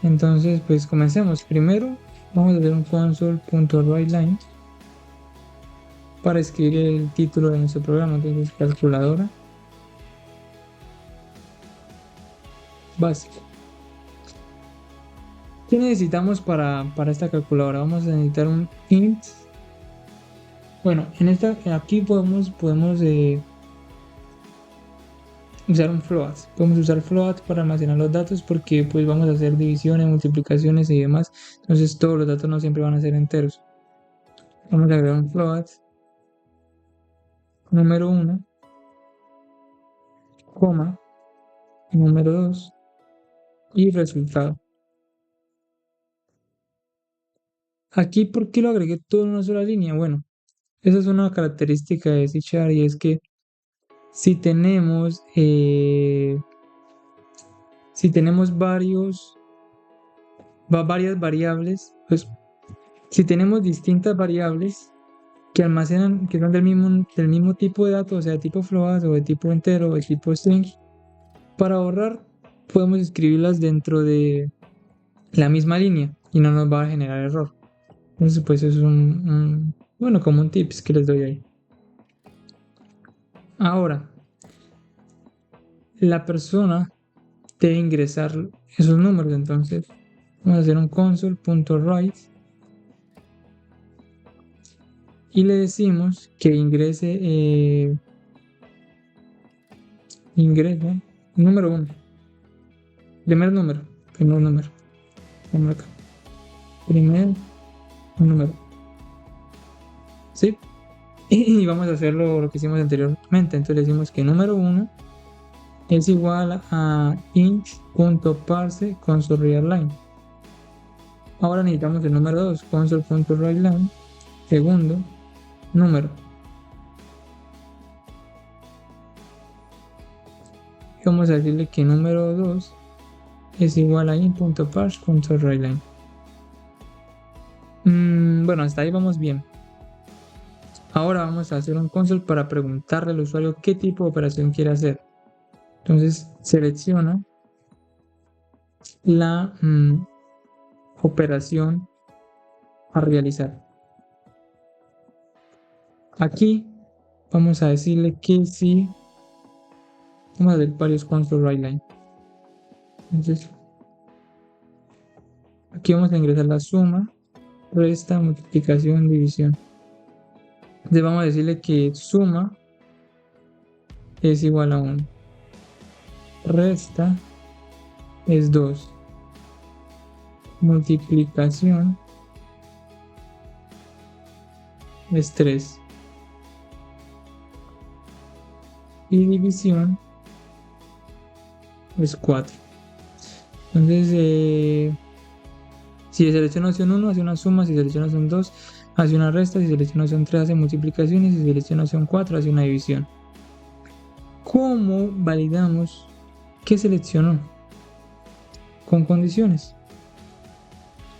Entonces, pues comencemos. Primero, vamos a hacer un console.writeLine para escribir el título de nuestro programa. Entonces, calculadora básica. ¿Qué necesitamos para esta calculadora? Vamos a necesitar un int. Bueno, aquí podemos usar un float. Podemos usar float para almacenar los datos porque pues vamos a hacer divisiones, multiplicaciones y demás. Entonces todos los datos no siempre van a ser enteros. Vamos a agregar un float número 1, coma, número 2 y resultado. Aquí, ¿por qué lo agregué todo en una sola línea? Bueno, esa es una característica de C# y es que si tenemos varias variables, pues si tenemos distintas variables que almacenan, que son del mismo tipo de datos, o sea, de tipo float o de tipo entero o de tipo string, para ahorrar podemos escribirlas dentro de la misma línea y no nos va a generar error. Entonces, pues eso es bueno, como un tips que les doy ahí. Ahora, la persona debe ingresar esos números, entonces vamos a hacer un console.write y le decimos que ingrese número 1, primer número, primer número, ¿sí? Y vamos a hacer lo que hicimos anteriormente, entonces le decimos que número 1 es igual a int.parse console.readline. Ahora necesitamos el número 2, console.writeLine, segundo número. Y vamos a decirle que número 2 es igual a int.parse.writeLine. Bueno, hasta ahí vamos bien. Ahora vamos a hacer un console para preguntarle al usuario qué tipo de operación quiere hacer. Entonces selecciona la operación a realizar. Aquí vamos a decirle que sí. Vamos a hacer varios console.writeLine. Entonces aquí vamos a ingresar la suma, resta, multiplicación, división. Entonces vamos a decirle que suma es igual a 1, resta es 2, multiplicación es 3 y división es 4. Entonces, si selecciona opción 1 hace una suma, si selecciona opción 2 hace una resta, si selecciona opción 3 hace multiplicación y si selecciona opción 4 hace una división. ¿Cómo validamos que seleccionó? Con condiciones.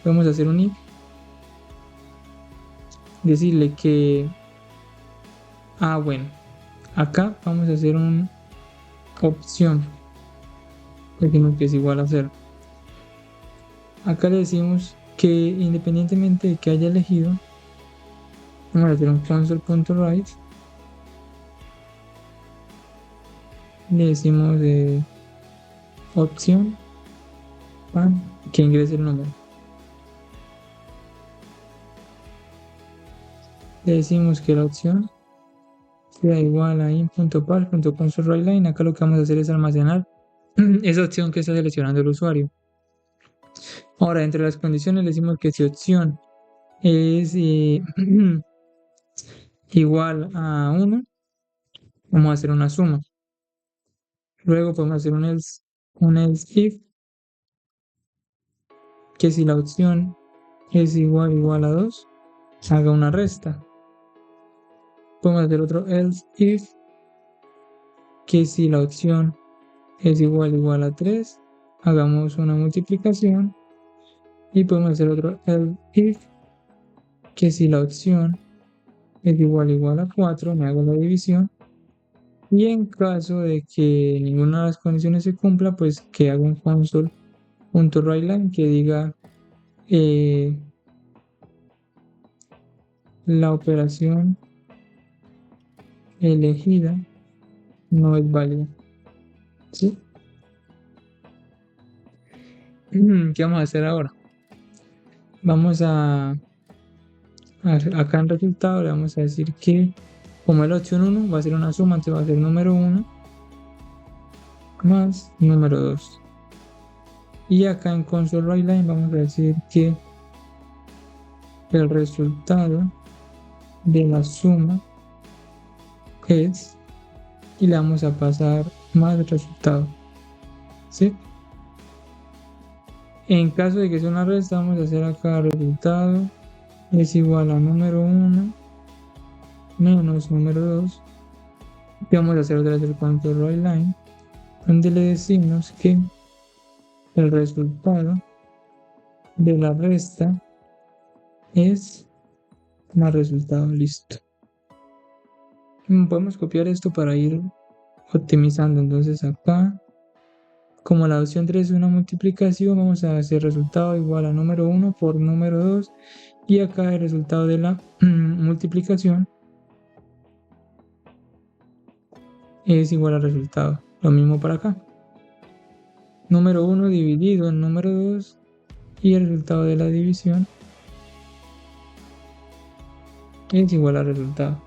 Vamos a hacer un if, decirle que bueno, acá vamos a hacer una opción, decimos que es igual a 0. Acá le decimos que independientemente de que haya elegido, vamos a hacer un console.write, le decimos opción que ingrese el número. Le decimos que la opción sea igual a int.par.console.writeLine. Acá lo que vamos a hacer es almacenar esa opción que está seleccionando el usuario. Ahora, entre las condiciones le decimos que si opción es igual a 1, vamos a hacer una suma. Luego podemos hacer un else if, que si la opción es igual a 2, haga una resta. podemos hacer otro else if, que si la opción es igual a 3, hagamos una multiplicación. Y podemos hacer otro else if, que si la opción es igual a 4, me hago la división. Y en caso de que ninguna de las condiciones se cumpla, pues que haga un console.writeLine que diga la operación elegida no es válida. ¿Sí? ¿Qué vamos a hacer ahora? Vamos acá en resultado le vamos a decir que como es la opción 1 va a ser una suma, entonces va a ser número 1 más número 2. Y acá en console.writeLine vamos a decir que el resultado de la suma es, y le vamos a pasar más el resultado. ¿Sí? En caso de que sea una resta, vamos a hacer acá resultado es igual a número 1 menos número 2. Y vamos a hacer otra vez el console.writeLine, donde le decimos que el resultado de la resta es más resultado. Listo. Podemos copiar esto para ir optimizando. Entonces acá, como la opción 3 es una multiplicación, vamos a hacer resultado igual a número 1 por número 2. Y acá el resultado de la multiplicación es igual al resultado. Lo mismo para acá. Número 1 dividido en número 2 y el resultado de la división es igual al resultado.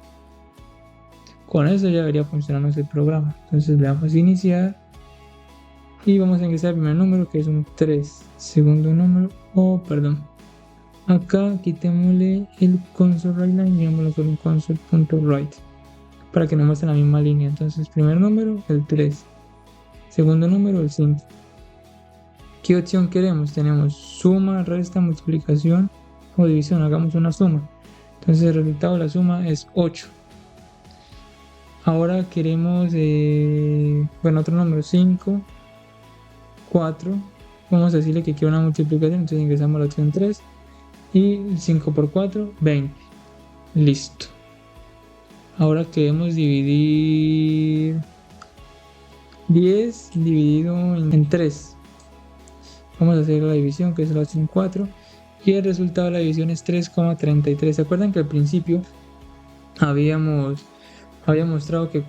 Con eso ya debería funcionarnos el programa. Entonces le damos a iniciar y vamos a ingresar el primer número, que es un 3. Segundo número, acá quitémosle el console.writeLine y llevémoslo con un console.write para que nos muestre la misma línea. Entonces primer número, el 3. Segundo número, el 5. ¿Qué opción queremos? Tenemos suma, resta, multiplicación o división. Hagamos una suma. Entonces el resultado de la suma es 8. Ahora queremos, otro número, 5, 4. Vamos a decirle que quiero una multiplicación. Entonces ingresamos la opción 3. Y 5 por 4, 20. Listo. Ahora queremos dividir 10 dividido en 3. Vamos a hacer la división, que es la opción 4. Y el resultado de la división es 3,33. ¿Se acuerdan que al principio había mostrado que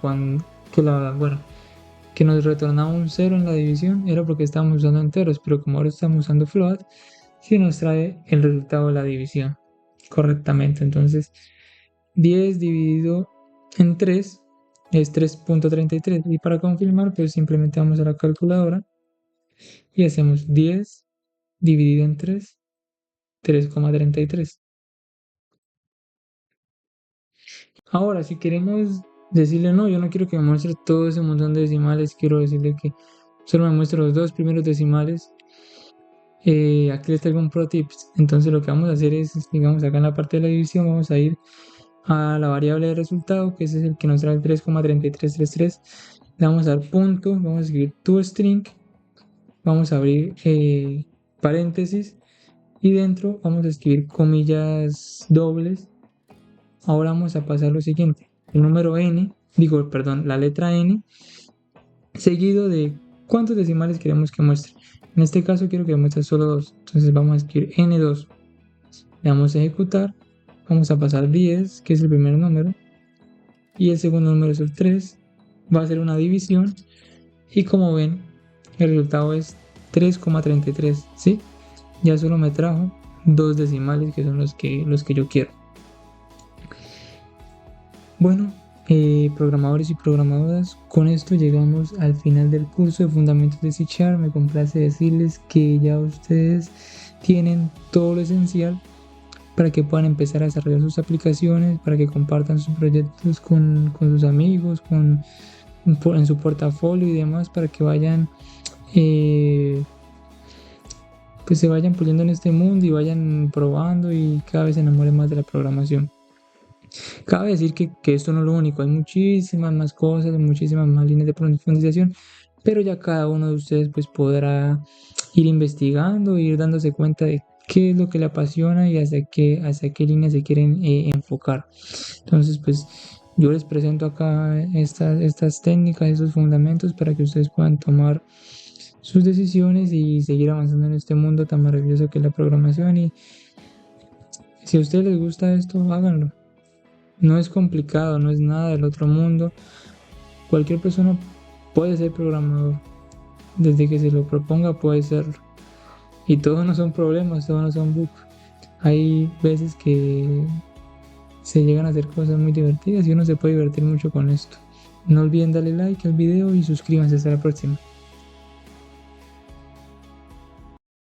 que nos retornaba un 0 en la división? Era porque estábamos usando enteros, pero como ahora estamos usando float, sí nos trae el resultado de la división correctamente. Entonces 10 dividido en 3 es 3,33. Y para confirmar, pues simplemente vamos a la calculadora y hacemos 10 dividido en 3, 3,33. Ahora, si queremos decirle no, yo no quiero que me muestre todo ese montón de decimales, quiero decirle que solo me muestre los dos primeros decimales. Aquí les traigo un pro tips. Entonces lo que vamos a hacer es, digamos, acá en la parte de la división vamos a ir a la variable de resultado, que ese es el que nos trae el 3,3333. Le vamos a dar punto, vamos a escribir toString, vamos a abrir paréntesis y dentro vamos a escribir comillas dobles. Ahora vamos a pasar lo siguiente: el número n, la letra n, seguido de cuántos decimales queremos que muestre. En este caso quiero que muestre solo 2, entonces vamos a escribir n2. Le damos a ejecutar, vamos a pasar 10, que es el primer número, y el segundo número es el 3. Va a ser una división y como ven el resultado es 3,33. ¿sí? Ya solo me trajo 2 decimales, que son los que yo quiero. Bueno, programadores y programadoras, con esto llegamos al final del curso de Fundamentos de C#. Me complace decirles que ya ustedes tienen todo lo esencial para que puedan empezar a desarrollar sus aplicaciones, para que compartan sus proyectos con sus amigos, en su portafolio y demás, para que vayan pues se vayan puliendo en este mundo y vayan probando y cada vez se enamoren más de la programación. Cabe decir que esto no es lo único, hay muchísimas más cosas, muchísimas más líneas de profundización, pero ya cada uno de ustedes pues podrá ir investigando, ir dándose cuenta de qué es lo que le apasiona y hacia qué líneas se quieren enfocar. Entonces pues yo les presento acá estas técnicas, estos fundamentos para que ustedes puedan tomar sus decisiones y seguir avanzando en este mundo tan maravilloso que es la programación. Y si a ustedes les gusta esto, háganlo. No es complicado, no es nada del otro mundo. Cualquier persona puede ser programador. Desde que se lo proponga puede serlo. Y todos no son problemas, todos no son bugs. Hay veces que se llegan a hacer cosas muy divertidas y uno se puede divertir mucho con esto. No olviden darle like al video y suscríbanse. Hasta la próxima.